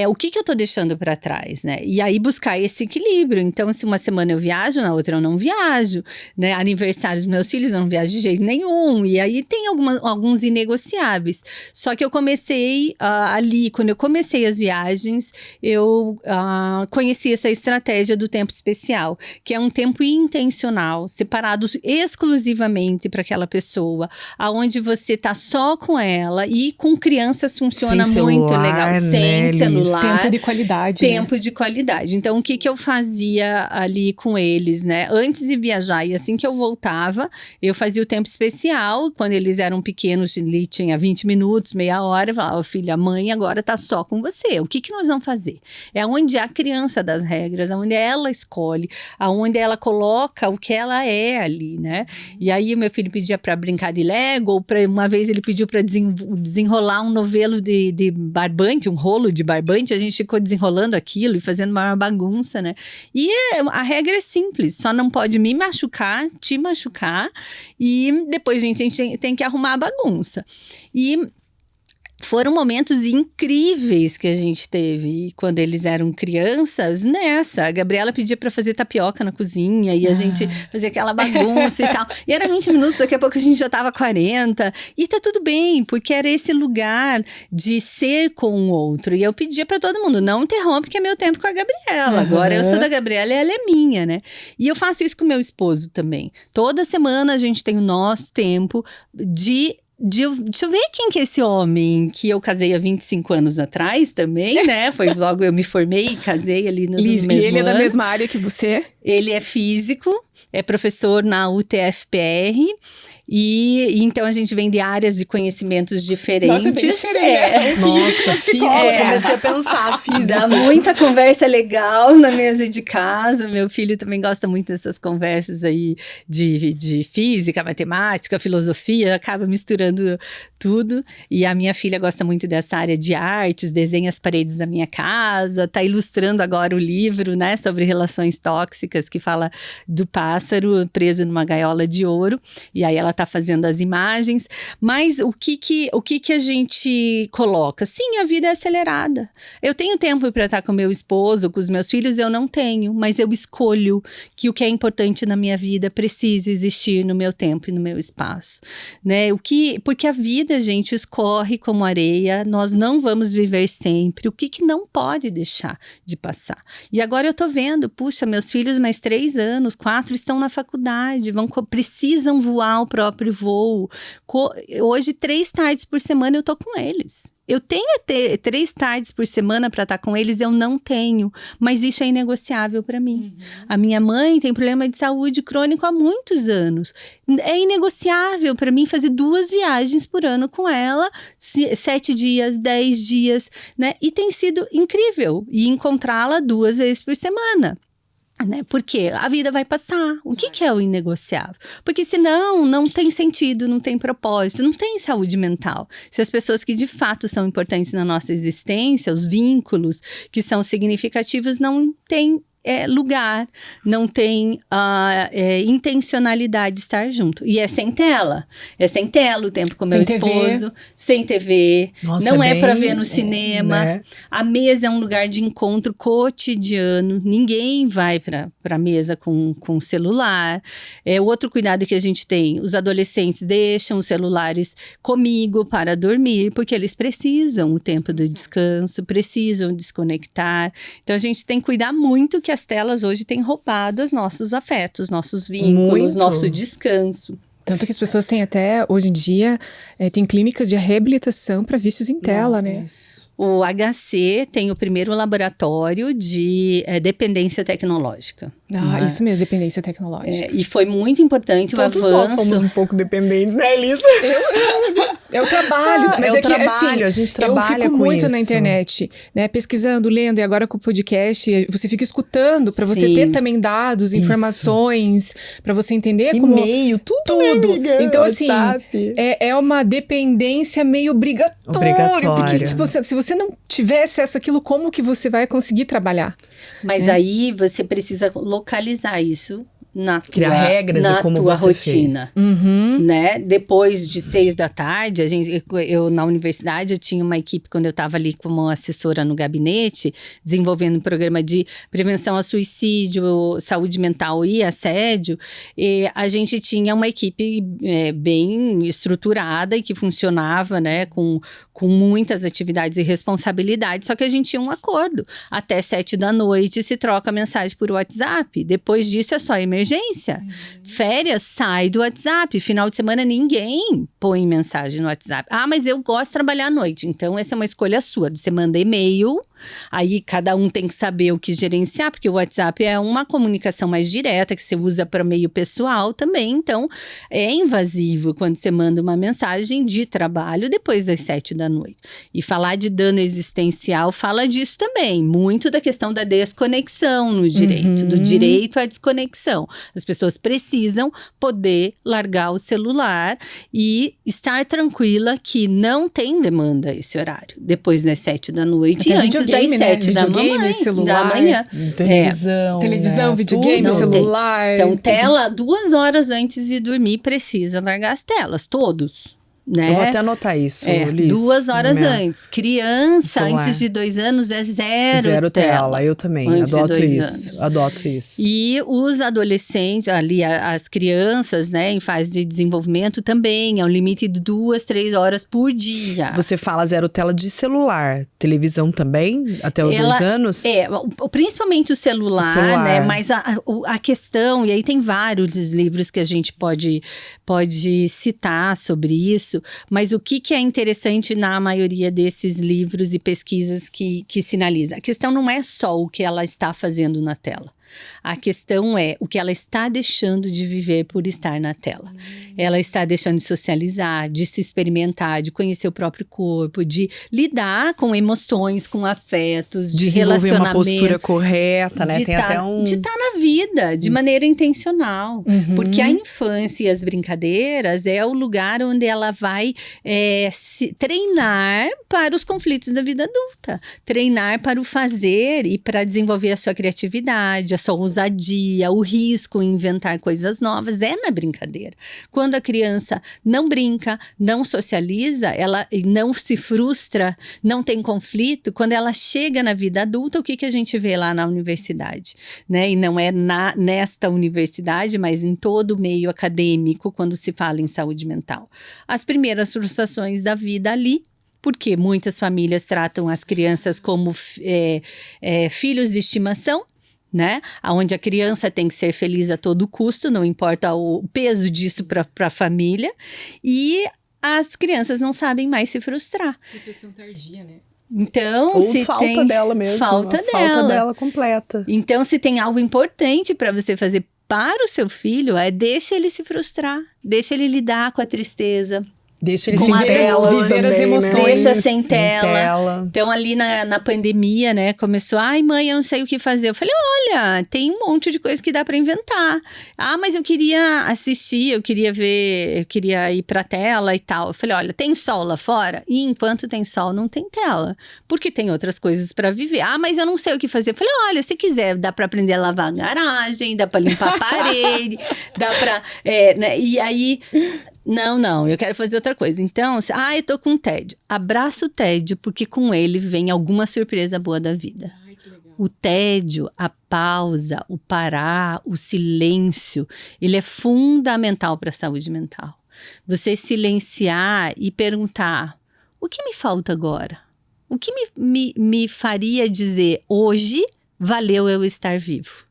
o que eu tô deixando para trás, né? E aí buscar esse equilíbrio. Então, se uma semana eu viajo, na outra eu não viajo, né? Aniversário dos meus filhos eu não viajo de jeito nenhum. E aí tem alguns inegociáveis. Só que eu comecei ali, quando eu comecei as viagens, eu conheci essa estratégia do tempo especial, que é um tempo intencional, separado exclusivamente para aquela pessoa, aonde você tá só com ela. E com crianças funciona sem muito celular, legal, né, sem celular. Tempo de qualidade. Tempo de qualidade. Então, o que eu fazia ali com eles, né? Antes de viajar e assim que eu voltava, eu fazia o tempo especial. Quando eles eram pequenos, ele tinha 20 minutos, meia hora. Eu falava, filha, a mãe agora tá só com você. O que nós vamos fazer? É onde a criança das regras, onde ela escolhe, aonde ela coloca o que ela é ali, né? E aí, o meu filho pedia para brincar de Lego, ou uma vez ele pediu para desenrolar um novelo de barbante, um rolo de barbante, a gente ficou desenrolando aquilo e fazendo uma bagunça, né? E a regra é simples, só não pode me machucar, te machucar, e depois a gente tem que arrumar a bagunça. E foram momentos incríveis que a gente teve quando eles eram crianças nessa. A Gabriela pedia para fazer tapioca na cozinha e a gente fazia aquela bagunça e tal. E era 20 minutos, daqui a pouco a gente já tava 40. E tá tudo bem, porque era esse lugar de ser com o outro. E eu pedia para todo mundo, não interrompe que é meu tempo com a Gabriela. Agora eu sou da Gabriela e ela é minha, né? E eu faço isso com o meu esposo também. Toda semana a gente tem o nosso tempo deixa eu ver quem que é esse homem que eu casei há 25 anos atrás também, né? Foi logo eu me formei e casei ali no mesmo ano. Ele é da mesma área que você? Ele é físico, é professor na UTFPR e então a gente vem de áreas de conhecimentos diferentes. Nossa, bem diferente. Nossa, física, eu comecei a pensar, física. Dá muita conversa legal na mesa de casa, meu filho também gosta muito dessas conversas aí de física, matemática, filosofia, acaba misturando tudo, e a minha filha gosta muito dessa área de artes, desenha as paredes da minha casa, tá ilustrando agora o livro, né, sobre relações tóxicas, que fala do pássaro preso numa gaiola de ouro, e aí ela tá fazendo as imagens, mas o que a gente coloca? Sim, a vida é acelerada. Eu tenho tempo para estar com meu esposo, com os meus filhos, eu não tenho, mas eu escolho que o que é importante na minha vida precisa existir no meu tempo e no meu espaço, né? Porque a vida, gente, escorre como areia, nós não vamos viver sempre, o que não pode deixar de passar. E agora eu tô vendo, puxa, meus filhos mais 3 anos, 4 estão na faculdade, precisam voar o próprio voo. Hoje, 3 tardes por semana eu tô com eles. Eu tenho 3 tardes por semana para estar com eles, eu não tenho, mas isso é inegociável para mim. A minha mãe tem problema de saúde crônico há muitos anos. É inegociável para mim fazer 2 viagens por ano com ela, 7 dias, 10 dias, né? E tem sido incrível, e encontrá-la 2 vezes por semana. Né? Porque a vida vai passar. O que é o inegociável? Porque senão não tem sentido, não tem propósito, não tem saúde mental. Se as pessoas que de fato são importantes na nossa existência, os vínculos que são significativos, não têm lugar, não tem intencionalidade de estar junto. E é sem tela. É sem tela o tempo com meu esposo, sem TV. Nossa, não é para ver no cinema. Né? A mesa é um lugar de encontro cotidiano. Ninguém vai para a mesa com celular. O outro cuidado que a gente tem, os adolescentes deixam os celulares comigo para dormir, porque eles precisam o tempo do descanso, precisam desconectar. Então, a gente tem que cuidar muito que as telas hoje têm roubado os nossos afetos, nossos vínculos, nosso descanso. Tanto que as pessoas têm até, hoje em dia, tem clínicas de reabilitação para vícios em tela, né? O HC tem o primeiro laboratório de dependência tecnológica. Isso mesmo, dependência tecnológica. E foi muito importante o avanço. Todos nós somos um pouco dependentes, né, Elisa? É o trabalho. Mas é o trabalho, a gente trabalha com isso. Eu fico muito na internet, né, pesquisando, lendo, e agora com o podcast, você fica escutando para você ter também dados, informações, para você entender como... E-mail, tudo. Amiga, então, WhatsApp. assim, é uma dependência meio obrigatória. Porque, tipo, se você não tiver acesso àquilo, como que você vai conseguir trabalhar? Mas aí você precisa localizar isso criar regras na e como tua você rotina, fez. né? Depois de 6 da tarde, eu na universidade eu tinha uma equipe quando eu estava ali como assessora no gabinete, desenvolvendo um programa de prevenção a suicídio, saúde mental e assédio. E a gente tinha uma equipe bem estruturada e que funcionava, né? Com muitas atividades e responsabilidades. Só que a gente tinha um acordo. Até 7 da noite se troca mensagem por WhatsApp. Depois disso é só emergência. Férias, sai do WhatsApp. Final de semana, ninguém põe mensagem no WhatsApp. Mas eu gosto de trabalhar à noite. Então, essa é uma escolha sua. Você manda e-mail, aí cada um tem que saber o que gerenciar, porque o WhatsApp é uma comunicação mais direta, que você usa para meio pessoal também. Então, é invasivo quando você manda uma mensagem de trabalho depois das 7 da noite. E falar de dano existencial fala disso também. Muito da questão da desconexão no direito, do direito à desconexão. As pessoas precisam poder largar o celular e estar tranquila que não tem demanda esse horário. Depois das 7 da noite e antes das 7 da manhã. Televisão, videogame, celular. Então, tela 2 horas antes de dormir precisa largar as telas, todos. Né? Eu vou até anotar isso, Liz. 2 horas antes. Criança, antes de 2 anos, é zero tela. Eu também, adoto isso. E os adolescentes, ali, as crianças, né, em fase de desenvolvimento também, é um limite de 2, 3 horas por dia. Você fala 0 tela de celular, televisão também, até os 2 anos? Principalmente o celular, né, mas a questão, e aí tem vários livros que a gente pode citar sobre isso, mas o que é interessante na maioria desses livros e pesquisas que sinaliza? A questão não é só o que ela está fazendo na tela. A questão é o que ela está deixando de viver por estar na tela. Ela está deixando de socializar, de se experimentar, de conhecer o próprio corpo, de lidar com emoções, com afetos, de relacionamento. Uma postura correta, né? De estar na vida, de maneira intencional. Porque a infância e as brincadeiras é o lugar onde ela vai se treinar para os conflitos da vida adulta. Treinar para o fazer e para desenvolver a sua criatividade, a sua ousadia, o risco em inventar coisas novas é na brincadeira. Quando a criança não brinca, não socializa, ela não se frustra, não tem conflito, quando ela chega na vida adulta, o que a gente vê lá na universidade? Né? E não é nesta universidade, mas em todo o meio acadêmico, quando se fala em saúde mental. As primeiras frustrações da vida ali, porque muitas famílias tratam as crianças como filhos de estimação, né? Onde a criança tem que ser feliz a todo custo, não importa o peso disso para a família, e as crianças não sabem mais se frustrar. Frustração tardia, né? Então, ou falta dela mesmo. Falta dela completa. Então, se tem algo importante para você fazer para o seu filho, deixa ele se frustrar, deixa ele lidar com a tristeza. Deixa ele Com sem a tela viver também, as emoções. Deixa né? sem tela. Então, ali na pandemia, né, começou, ai, mãe, eu não sei o que fazer. Eu falei, olha, tem um monte de coisa que dá para inventar. Ah, mas eu queria assistir, eu queria ver, eu queria ir pra tela e tal. Eu falei, olha, tem sol lá fora? E enquanto tem sol, não tem tela. Porque tem outras coisas para viver. Ah, mas eu não sei o que fazer. Eu falei, olha, se quiser, dá para aprender a lavar a garagem, dá para limpar a parede, dá para... né, e aí... Não, eu quero fazer outra coisa. Então, eu tô com tédio. Abraça o tédio, porque com ele vem alguma surpresa boa da vida. Ai, que legal. O tédio, a pausa, o parar, o silêncio, ele é fundamental para a saúde mental. Você silenciar e perguntar, o que me falta agora? O que me faria dizer, hoje valeu eu estar vivo?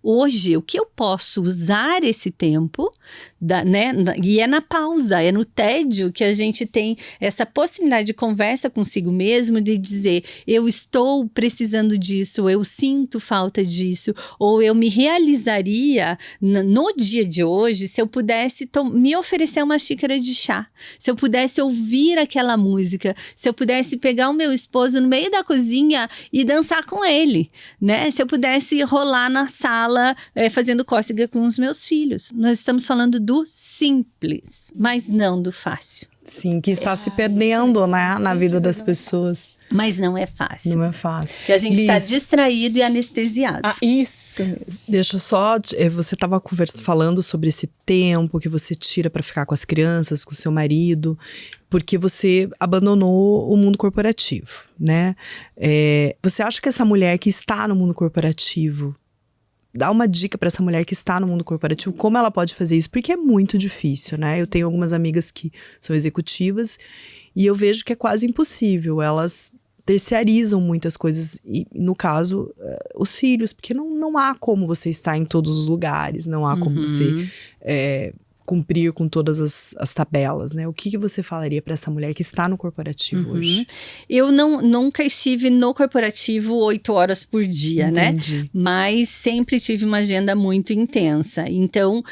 Hoje, o que eu posso usar esse tempo, né? E é na pausa, é no tédio que a gente tem essa possibilidade de conversa consigo mesmo, de dizer, eu estou precisando disso, eu sinto falta disso, ou eu me realizaria no dia de hoje se eu pudesse me oferecer uma xícara de chá, se eu pudesse ouvir aquela música, se eu pudesse pegar o meu esposo no meio da cozinha e dançar com ele, né? Se eu pudesse rolar na sala fazendo cócega com os meus filhos. Nós estamos falando do simples, mas não do fácil. Sim, que está se perdendo, né, na vida das pessoas. Mas não é fácil. Não é fácil. Porque a gente está Liz, distraído e anestesiado. Ah, isso mesmo. deixa eu só... Você estava falando sobre esse tempo que você tira para ficar com as crianças, com o seu marido, porque você abandonou o mundo corporativo, né? Você acha que essa mulher que está no mundo corporativo, dá uma dica para essa mulher que está no mundo corporativo, como ela pode fazer isso? Porque é muito difícil, né? Eu tenho algumas amigas que são executivas e eu vejo que é quase impossível. Elas terceirizam muitas coisas, e no caso, os filhos, porque não há como você estar em todos os lugares, não há como você cumprir com todas as tabelas, né? O que você falaria para essa mulher que está no corporativo hoje? Eu nunca estive no corporativo 8 horas por dia, Entendi. né? Mas sempre tive uma agenda muito intensa. Então,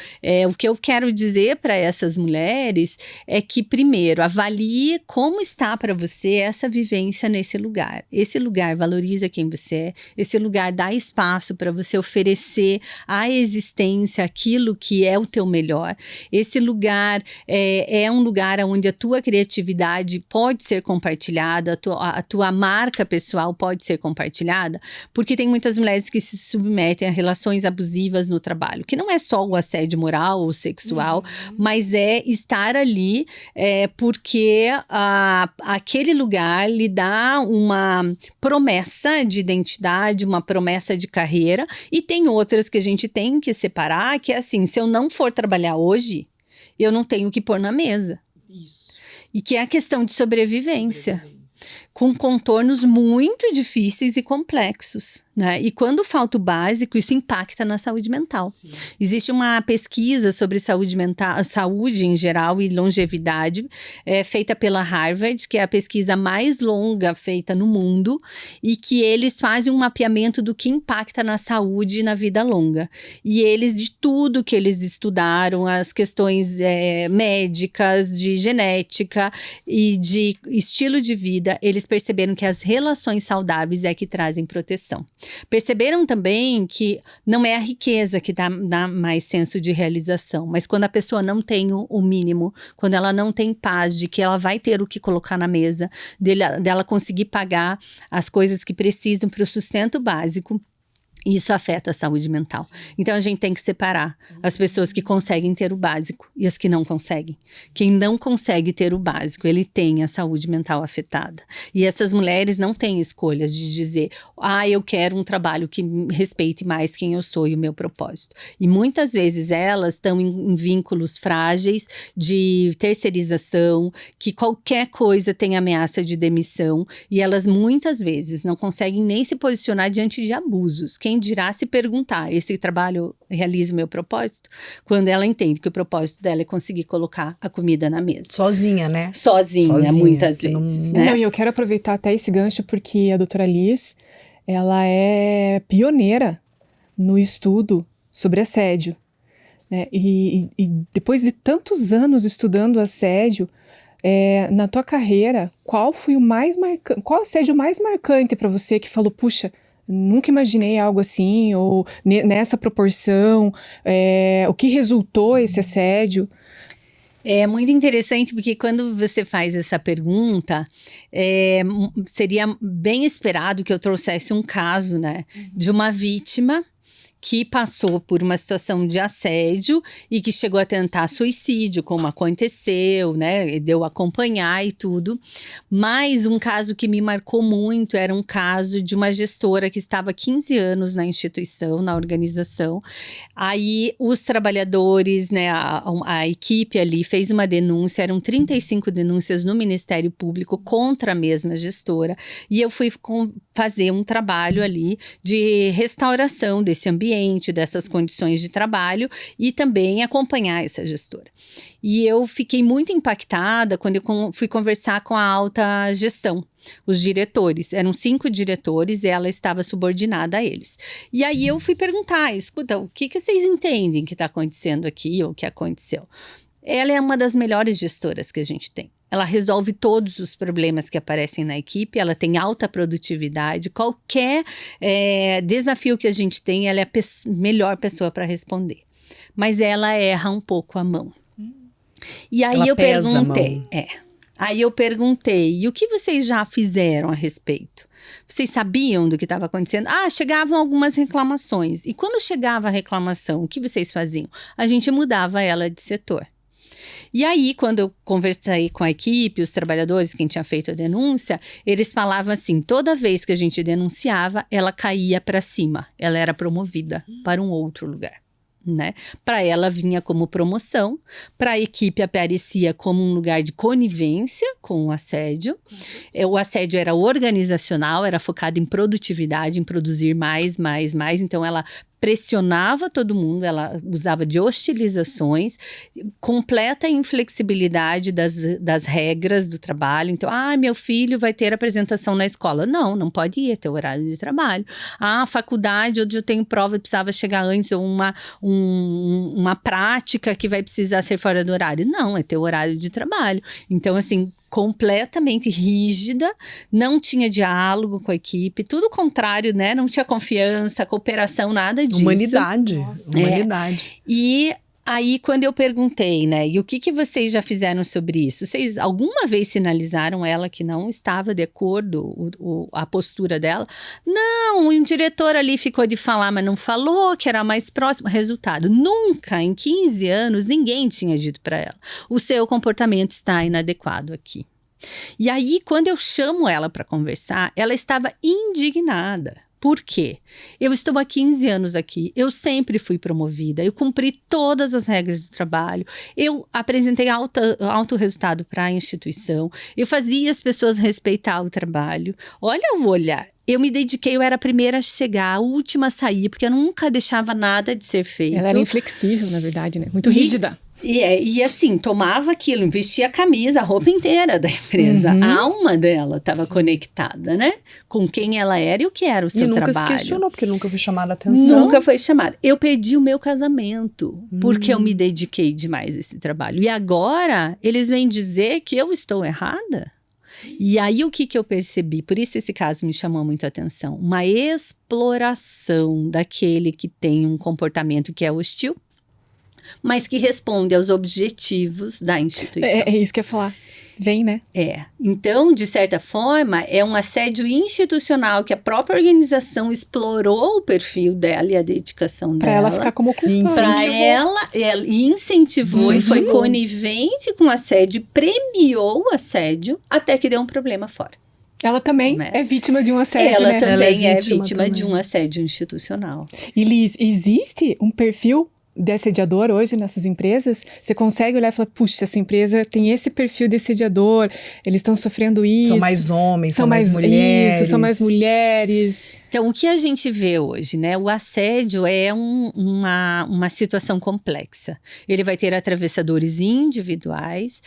o que eu quero dizer para essas mulheres é que, primeiro, avalie como está para você essa vivência nesse lugar. Esse lugar valoriza quem você é, esse lugar dá espaço para você oferecer à existência aquilo que é o teu melhor. Esse lugar é um lugar onde a tua criatividade pode ser compartilhada, a tua marca pessoal pode ser compartilhada, porque tem muitas mulheres que se submetem a relações abusivas no trabalho, que não é só o assédio moral ou sexual, mas é estar ali porque aquele lugar lhe dá uma promessa de identidade, uma promessa de carreira, e tem outras que a gente tem que separar, que é assim, se eu não for trabalhar hoje, eu não tenho o que pôr na mesa. Isso. E que é a questão de sobrevivência. Com contornos muito difíceis e complexos, né? E quando falta o básico, isso impacta na saúde mental. Sim. Existe uma pesquisa sobre saúde mental, saúde em geral e longevidade, feita pela Harvard, que é a pesquisa mais longa feita no mundo, e que eles fazem um mapeamento do que impacta na saúde e na vida longa. E eles, de tudo que eles estudaram, as questões médicas, de genética e de estilo de vida, eles perceberam que as relações saudáveis é que trazem proteção. Perceberam também que não é a riqueza que dá mais senso de realização, mas quando a pessoa não tem o mínimo, quando ela não tem paz de que ela vai ter o que colocar na mesa, dela conseguir pagar as coisas que precisam para o sustento básico, isso afeta a saúde mental. Então, a gente tem que separar as pessoas que conseguem ter o básico e as que não conseguem. Quem não consegue ter o básico, ele tem a saúde mental afetada. E essas mulheres não têm escolhas de dizer, eu quero um trabalho que respeite mais quem eu sou e o meu propósito. E muitas vezes elas estão em vínculos frágeis de terceirização, que qualquer coisa tem ameaça de demissão, e elas muitas vezes não conseguem nem se posicionar diante de abusos. Quem dirá se perguntar, esse trabalho realiza o meu propósito? Quando ela entende que o propósito dela é conseguir colocar a comida na mesa. Sozinha, né? Sozinha muitas vezes, né? Não, e eu quero aproveitar até esse gancho porque a doutora Liz, ela é pioneira no estudo sobre assédio, né? E depois de tantos anos estudando assédio, na tua carreira, qual foi o mais marcante, qual assédio mais marcante para você que falou, puxa, nunca imaginei algo assim, ou nessa proporção, o que resultou esse assédio? É muito interessante porque quando você faz essa pergunta, seria bem esperado que eu trouxesse um caso, né, de uma vítima que passou por uma situação de assédio e que chegou a tentar suicídio, como aconteceu, né? Deu acompanhar e tudo. Mas um caso que me marcou muito era um caso de uma gestora que estava 15 anos na instituição, na organização. Aí os trabalhadores, né, a equipe ali fez uma denúncia, eram 35 denúncias no Ministério Público contra a mesma gestora. E eu fui fazer um trabalho ali de restauração desse ambiente, dessas condições de trabalho e também acompanhar essa gestora. E eu fiquei muito impactada quando eu fui conversar com a alta gestão, os diretores. Eram 5 diretores e ela estava subordinada a eles. E aí eu fui perguntar, escuta, o que vocês entendem que está acontecendo aqui ou que aconteceu? Ela é uma das melhores gestoras que a gente tem. Ela resolve todos os problemas que aparecem na equipe, ela tem alta produtividade, qualquer desafio que a gente tem, ela é a melhor pessoa para responder. Mas ela erra um pouco a mão. E aí eu perguntei, aí eu perguntei, e o que vocês já fizeram a respeito? Vocês sabiam do que estava acontecendo? Chegavam algumas reclamações. E quando chegava a reclamação, o que vocês faziam? A gente mudava ela de setor. E aí, quando eu conversei com a equipe, os trabalhadores, quem tinha feito a denúncia, eles falavam assim, toda vez que a gente denunciava, ela caía para cima, ela era promovida para um outro lugar. Né? Para ela vinha como promoção, para a equipe aparecia como um lugar de conivência com o assédio. O assédio era organizacional, era focado em produtividade, em produzir mais, então ela pressionava todo mundo, ela usava de hostilizações, completa inflexibilidade das regras do trabalho. Então, meu filho vai ter apresentação na escola. Não pode ir, é teu horário de trabalho. A faculdade, onde eu tenho prova, precisava chegar antes, ou uma prática que vai precisar ser fora do horário. Não, é teu horário de trabalho. Então, assim, completamente rígida, não tinha diálogo com a equipe, tudo o contrário, né? Não tinha confiança, cooperação, nada disso. Humanidade. E aí, quando eu perguntei, né, e o que vocês já fizeram sobre isso? Vocês alguma vez sinalizaram ela que não estava de acordo a postura dela? Não, um diretor ali ficou de falar, mas não falou, que era mais próximo. Resultado, nunca em 15 anos ninguém tinha dito para ela, o seu comportamento está inadequado aqui. E aí, quando eu chamo ela para conversar, ela estava indignada. Por quê? Eu estou há 15 anos aqui, eu sempre fui promovida, eu cumpri todas as regras de trabalho, eu apresentei alto resultado para a instituição, eu fazia as pessoas respeitar o trabalho. Olha o olhar. Eu me dediquei, eu era a primeira a chegar, a última a sair, porque eu nunca deixava nada de ser feito. Ela era inflexível, na verdade, né? Muito rígida. E assim, tomava aquilo, vestia a camisa, a roupa inteira da empresa. A alma dela estava conectada, né? Com quem ela era e o que era o seu trabalho. E nunca se questionou, porque nunca foi chamada a atenção. Nunca foi chamada. Eu perdi o meu casamento, porque eu me dediquei demais a esse trabalho. E agora, eles vêm dizer que eu estou errada? E aí, o que eu percebi? Por isso esse caso me chamou muito a atenção. Uma exploração daquele que tem um comportamento que é hostil, mas que responde aos objetivos da instituição. É isso que eu ia falar. Vem, né? Então, de certa forma, é um assédio institucional que a própria organização explorou o perfil dela e a dedicação dela. Para ela ficar como ocupante. Para ela incentivou e foi conivente com o assédio, premiou o assédio, até que deu um problema fora. Ela também é vítima de um assédio, ela né? também é vítima de um assédio institucional. E Liz, existe um perfil de assediador hoje nessas empresas? Você consegue olhar e falar, puxa, essa empresa tem esse perfil de assediador, eles estão sofrendo isso. São mais homens, são mais mulheres. Isso, são mais mulheres. Então, o que a gente vê hoje, né? O assédio é uma situação complexa. Ele vai ter atravessadores individuais,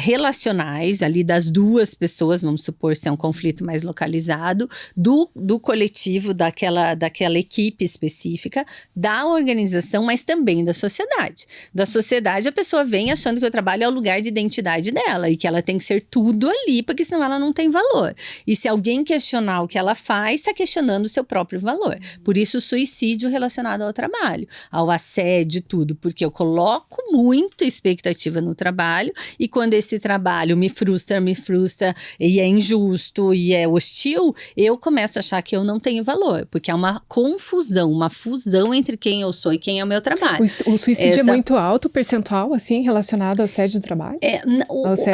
relacionais, ali das duas pessoas, vamos supor se é um conflito mais localizado, do coletivo, daquela equipe específica, da organização, mas também da sociedade. Da sociedade, a pessoa vem achando que o trabalho é o lugar de identidade dela e que ela tem que ser tudo ali, porque senão ela não tem valor. E se alguém questionar o que ela faz, está questionando o seu próprio valor. Por isso, o suicídio relacionado ao trabalho, ao assédio, tudo, porque eu coloco muita expectativa no trabalho e quando esse trabalho me frustra e é injusto e é hostil, eu começo a achar que eu não tenho valor, porque é uma confusão, uma fusão entre quem eu sou e quem é o meu trabalho. O suicídio é muito alto, percentual, assim, relacionado ao assédio do trabalho?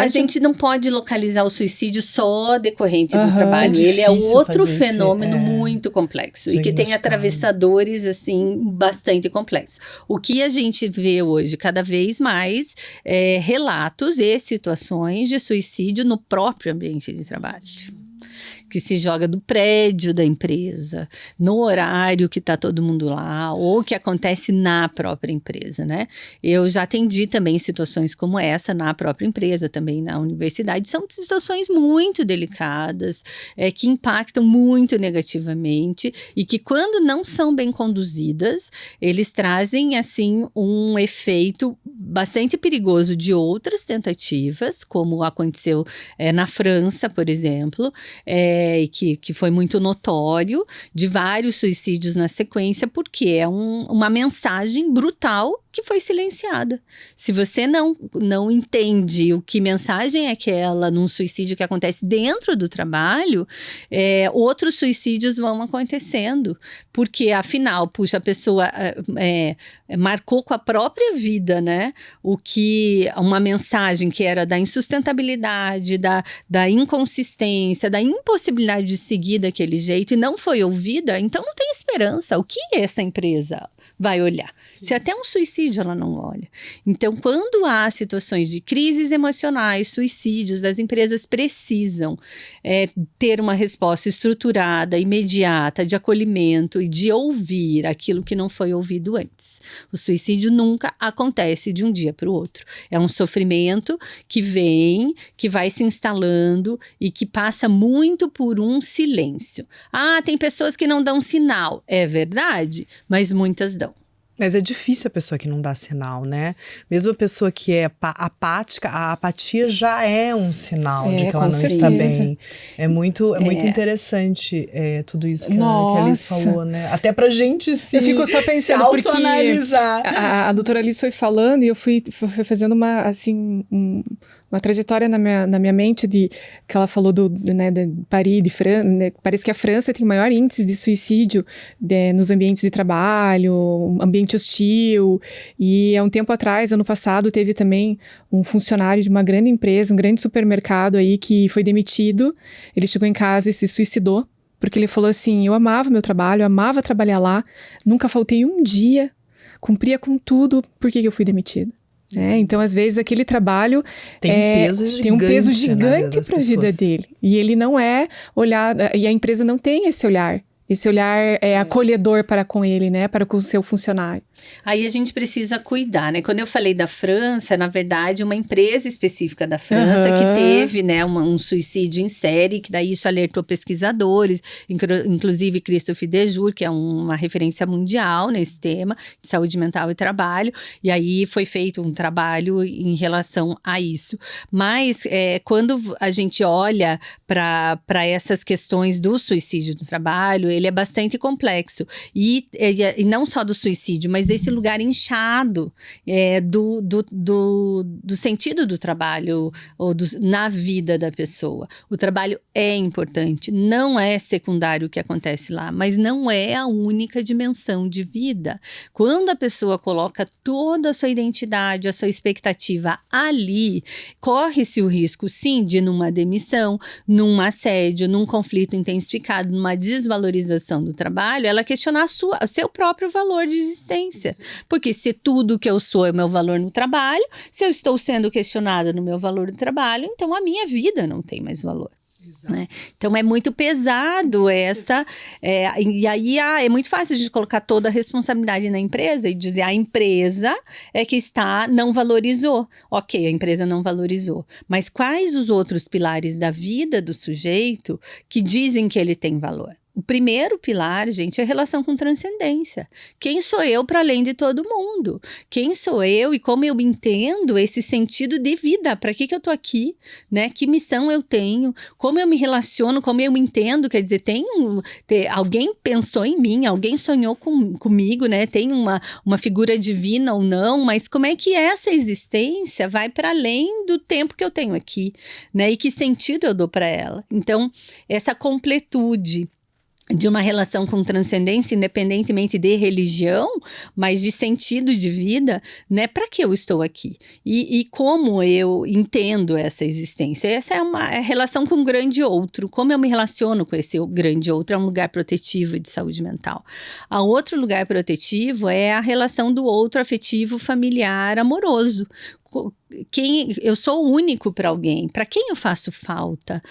A gente não pode localizar o suicídio só decorrente do trabalho. Ele é outro fenômeno muito complexo e que tem atravessadores, assim, bastante complexos. O que a gente vê hoje, cada vez mais, relatos e situações de suicídio no próprio ambiente de trabalho. Que se joga do prédio da empresa, no horário que está todo mundo lá, ou que acontece na própria empresa, né? Eu já atendi também situações como essa na própria empresa, também na universidade. São situações muito delicadas, que impactam muito negativamente e que quando não são bem conduzidas, eles trazem, assim, um efeito bastante perigoso de outras tentativas, como aconteceu na França, por exemplo, que foi muito notório, de vários suicídios na sequência, porque é uma mensagem brutal que foi silenciada. Se você não entende o que mensagem é aquela num suicídio que acontece dentro do trabalho, outros suicídios vão acontecendo, porque afinal, puxa, a pessoa marcou com a própria vida, né? Uma mensagem que era da insustentabilidade, da inconsistência, da impossibilidade de seguir daquele jeito e não foi ouvida, então não tem esperança. O que essa empresa vai olhar? Sim. Se até um suicídio ela não olha. Então, quando há situações de crises emocionais, suicídios, as empresas precisam ter uma resposta estruturada, imediata, de acolhimento e de ouvir aquilo que não foi ouvido antes. O suicídio nunca acontece de um dia para o outro. É um sofrimento que vem, que vai se instalando e que passa muito por um silêncio. Tem pessoas que não dão sinal. É verdade, mas muitas dão. Mas é difícil a pessoa que não dá sinal, né? Mesmo a pessoa que é apática, a apatia já é um sinal de que ela não está bem. É muito interessante tudo isso que a Alice falou, né? Até pra gente eu fico só pensando, se autoanalisar. A doutora Alice foi falando e eu fui fazendo uma trajetória na minha mente que ela falou de Paris, de França, né? Parece que a França tem o maior índice de suicídio nos ambientes de trabalho, ambiente hostil, e há um tempo atrás, ano passado, teve também um funcionário de uma grande empresa, um grande supermercado aí que foi demitido. Ele chegou em casa e se suicidou, porque ele falou assim: eu amava meu trabalho, eu amava trabalhar lá, nunca faltei um dia, cumpria com tudo, por que eu fui demitido? Então, às vezes, aquele trabalho tem um peso gigante para a vida dele. E ele não é olhado, e a empresa não tem esse olhar. Esse olhar acolhedor para com ele, né? Para com o seu funcionário. Aí a gente precisa cuidar, né? Quando eu falei da França, na verdade, uma empresa específica da França que teve, né, um suicídio em série, que daí isso alertou pesquisadores, inclusive Christophe Dejour, que é uma referência mundial nesse tema de saúde mental e trabalho, e aí foi feito um trabalho em relação a isso. Mas quando a gente olha para essas questões do suicídio do trabalho, ele é bastante complexo. E não só do suicídio, mas desse lugar inchado do sentido do trabalho na vida da pessoa. O trabalho é importante, não é secundário o que acontece lá, mas não é a única dimensão de vida. Quando a pessoa coloca toda a sua identidade, a sua expectativa ali, corre-se o risco, sim, de numa demissão, num assédio, num conflito intensificado, numa desvalorização do trabalho, ela questionar o seu próprio valor de existência. Porque se tudo que eu sou é meu valor no trabalho, se eu estou sendo questionada no meu valor no trabalho, então a minha vida não tem mais valor. Né? Então é muito pesado e aí é muito fácil a gente colocar toda a responsabilidade na empresa e dizer a empresa é que não valorizou. Ok, a empresa não valorizou, mas quais os outros pilares da vida do sujeito que dizem que ele tem valor? O primeiro pilar, gente, é a relação com transcendência. Quem sou eu para além de todo mundo? Quem sou eu e como eu entendo esse sentido de vida? Para que eu tô aqui? Né? Que missão eu tenho? Como eu me relaciono? Como eu me entendo? Quer dizer, alguém pensou em mim, alguém sonhou comigo, né? Tem uma figura divina ou não, mas como é que essa existência vai para além do tempo que eu tenho aqui? Né? E que sentido eu dou para ela? Então, essa completude de uma relação com transcendência, independentemente de religião, mas de sentido de vida, né? Para que eu estou aqui? E como eu entendo essa existência? Essa é uma relação com o grande outro. Como eu me relaciono com esse grande outro? É um lugar protetivo de saúde mental. A outro lugar protetivo é a relação do outro afetivo, familiar, amoroso. Eu sou único para alguém, para quem eu faço falta,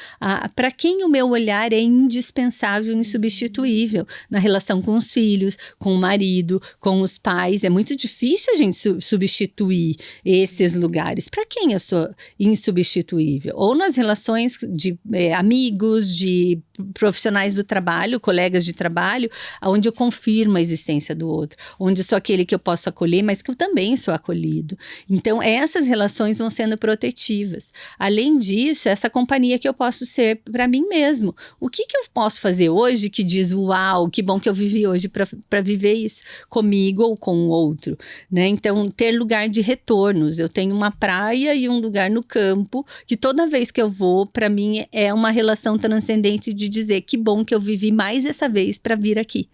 para quem o meu olhar é indispensável, insubstituível na relação com os filhos, com o marido, com os pais. É muito difícil a gente substituir esses lugares. Para quem eu sou insubstituível? Ou nas relações de amigos, de profissionais do trabalho, colegas de trabalho, onde eu confirmo a existência do outro, onde eu sou aquele que eu posso acolher, mas que eu também sou acolhido. Então, essas relações vão sendo protetivas. Além disso, essa companhia que eu posso ser para mim mesmo. O que eu posso fazer hoje que diz, uau, que bom que eu vivi hoje para viver isso comigo ou com o outro, né? Então, ter lugar de retornos. Eu tenho uma praia e um lugar no campo que toda vez que eu vou, para mim é uma relação transcendente de dizer que bom que eu vivi mais essa vez para vir aqui.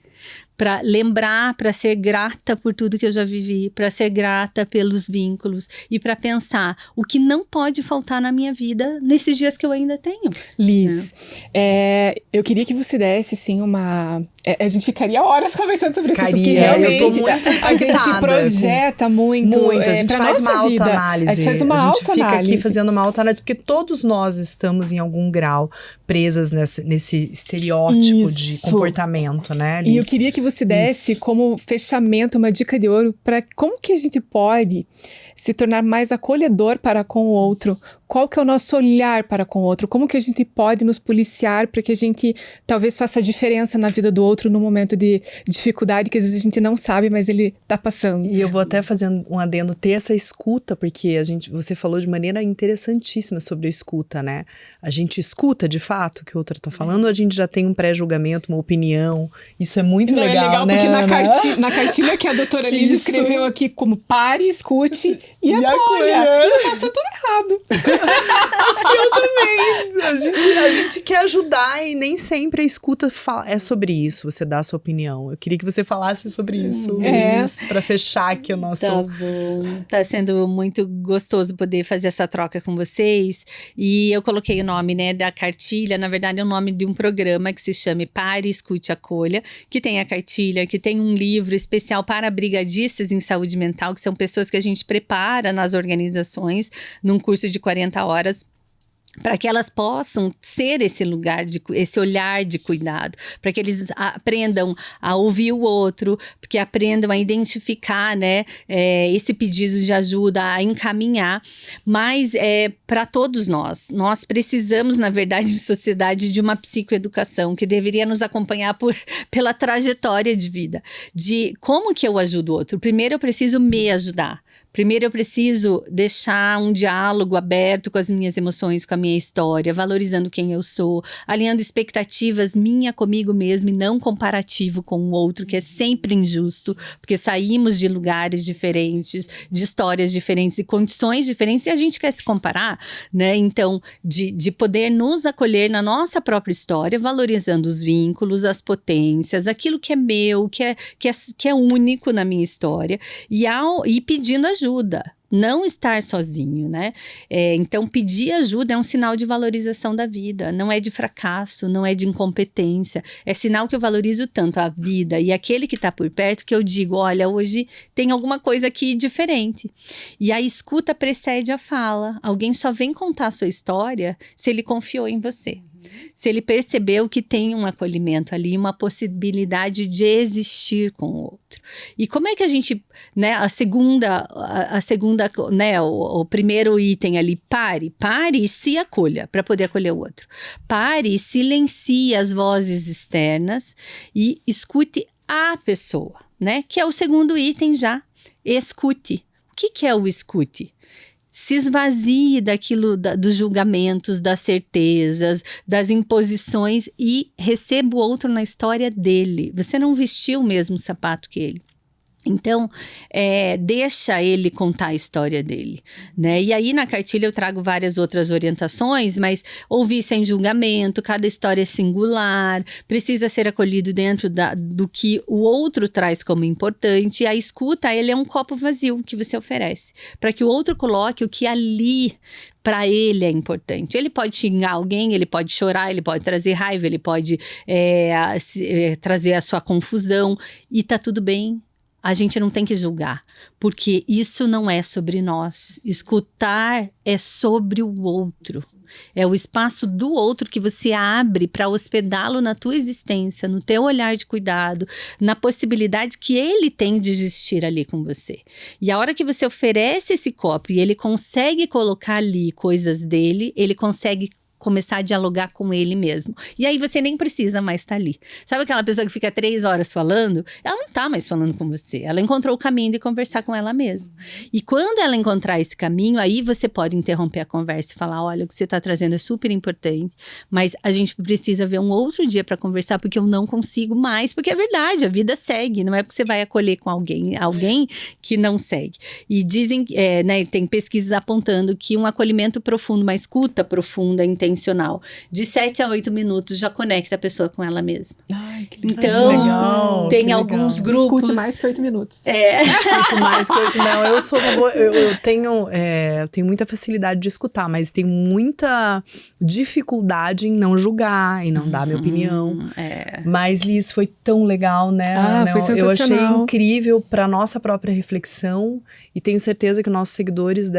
Para lembrar, para ser grata por tudo que eu já vivi, para ser grata pelos vínculos e para pensar o que não pode faltar na minha vida nesses dias que eu ainda tenho. Liz, eu queria que você desse assim a gente ficaria horas conversando sobre isso, porque realmente eu tô muito a gente se projeta muito. A gente faz uma autoanálise. A gente faz uma autoanálise. Fica aqui fazendo uma autoanálise, porque todos nós estamos em algum grau presas nesse estereótipo de comportamento, né, Liz? E eu queria que você desse como fechamento uma dica de ouro para como que a gente pode se tornar mais acolhedor para com o outro. Qual que é o nosso olhar para com o outro? Como que a gente pode nos policiar para que a gente talvez faça a diferença na vida do outro no momento de dificuldade que às vezes a gente não sabe, mas ele está passando. E eu vou até fazendo um adendo, ter essa escuta, porque você falou de maneira interessantíssima sobre a escuta, né? A gente escuta de fato o que o outro está falando, ou a gente já tem um pré-julgamento, uma opinião? Isso é muito legal, é legal, né? Porque na cartilha que a doutora Liz escreveu aqui como pare, escute e acolha. Eu faço tudo errado. Acho que eu também. A gente quer ajudar e nem sempre a escuta é sobre isso, você dá a sua opinião. Eu queria que você falasse sobre isso, para fechar aqui o nosso... Tá bom. Tá sendo muito gostoso poder fazer essa troca com vocês. E eu coloquei o nome, né, da cartilha. Na verdade, é o nome de um programa que se chama Pare, Escute, Acolha, que tem a cartilha, que tem um livro especial para brigadistas em saúde mental, que são pessoas que a gente prepara nas organizações, num curso de 40 horas, para que elas possam ser esse lugar, esse olhar de cuidado, para que eles aprendam a ouvir o outro, que aprendam a identificar, né, esse pedido de ajuda, a encaminhar, mas para todos nós precisamos, na verdade, de sociedade, de uma psicoeducação que deveria nos acompanhar pela trajetória de vida, de como que eu ajudo o outro. Primeiro eu preciso me ajudar. Primeiro eu preciso deixar um diálogo aberto com as minhas emoções, com a minha história, valorizando quem eu sou, alinhando expectativas minha comigo mesmo e não comparativo com o outro, que é sempre injusto, porque saímos de lugares diferentes, de histórias diferentes e condições diferentes e a gente quer se comparar, né? Então, de poder nos acolher na nossa própria história, valorizando os vínculos, as potências, aquilo que é meu, que é único na minha história e pedindo ajuda. Não estar sozinho, né? Então, pedir ajuda é um sinal de valorização da vida, não é de fracasso, não é de incompetência, é sinal que eu valorizo tanto a vida e aquele que está por perto que eu digo, olha, hoje tem alguma coisa aqui diferente. E a escuta precede a fala. Alguém só vem contar a sua história se ele confiou em você. Se ele percebeu que tem um acolhimento ali, uma possibilidade de existir com o outro. E como é que a gente, né, a segunda, né, o primeiro item ali, pare e se acolha, para poder acolher o outro. Pare e silencie as vozes externas e escute a pessoa, né, que é o segundo item já, escute. O que é o escute? Se esvazie daquilo, dos julgamentos, das certezas, das imposições e receba o outro na história dele. Você não vestiu o mesmo sapato que ele. Então, deixa ele contar a história dele, né? E aí na cartilha eu trago várias outras orientações, mas ouvir sem julgamento, cada história é singular, precisa ser acolhido dentro do que o outro traz como importante. E a escuta, ele é um copo vazio que você oferece, para que o outro coloque o que ali para ele é importante. Ele pode xingar alguém, ele pode chorar, ele pode trazer raiva, ele pode trazer a sua confusão, e tá tudo bem. A gente não tem que julgar, porque isso não é sobre nós. Escutar é sobre o outro. É o espaço do outro que você abre para hospedá-lo na tua existência, no teu olhar de cuidado, na possibilidade que ele tem de existir ali com você. E a hora que você oferece esse copo e ele consegue colocar ali coisas dele, ele consegue começar a dialogar com ele mesmo. E aí você nem precisa mais estar ali. Sabe aquela pessoa que fica 3 horas falando? Ela não está mais falando com você. Ela encontrou o caminho de conversar com ela mesma. E quando ela encontrar esse caminho, aí você pode interromper a conversa e falar, olha, o que você está trazendo é super importante, mas a gente precisa ver um outro dia para conversar, porque eu não consigo mais, porque é verdade, a vida segue, não é porque você vai acolher com alguém que não segue. E dizem, né, tem pesquisas apontando que um acolhimento profundo, uma escuta profunda, intencional, de 7 a 8 minutos já conecta a pessoa com ela mesma. Ai, que legal. Então, legal, tem que alguns legal. grupos... Escute mais que 8 minutos. Muito mais que 8. Não, eu sou uma boa, eu tenho muita facilidade de escutar, mas tenho muita dificuldade em não julgar, em não dar minha opinião. Mas, Liz, foi tão legal, né? Foi sensacional. Eu achei incrível para nossa própria reflexão e tenho certeza que nossos seguidores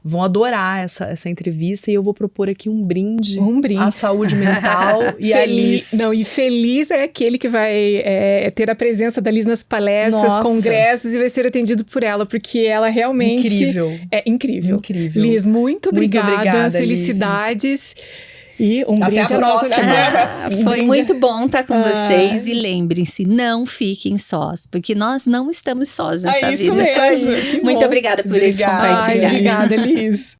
vão adorar essa entrevista, e eu vou propor aqui um brinde à saúde mental e a Liz. Não, e feliz é aquele que vai ter a presença da Liz nas palestras, congressos, e vai ser atendido por ela, porque ela realmente é incrível. Incrível. Liz, muito obrigada, felicidades. E um Até brinde a próxima. Foi muito bom estar com vocês, e lembrem-se, não fiquem sós, porque nós não estamos sós nessa vida. Isso mesmo. Muito obrigada por esse compartilhar. Obrigada, Liz.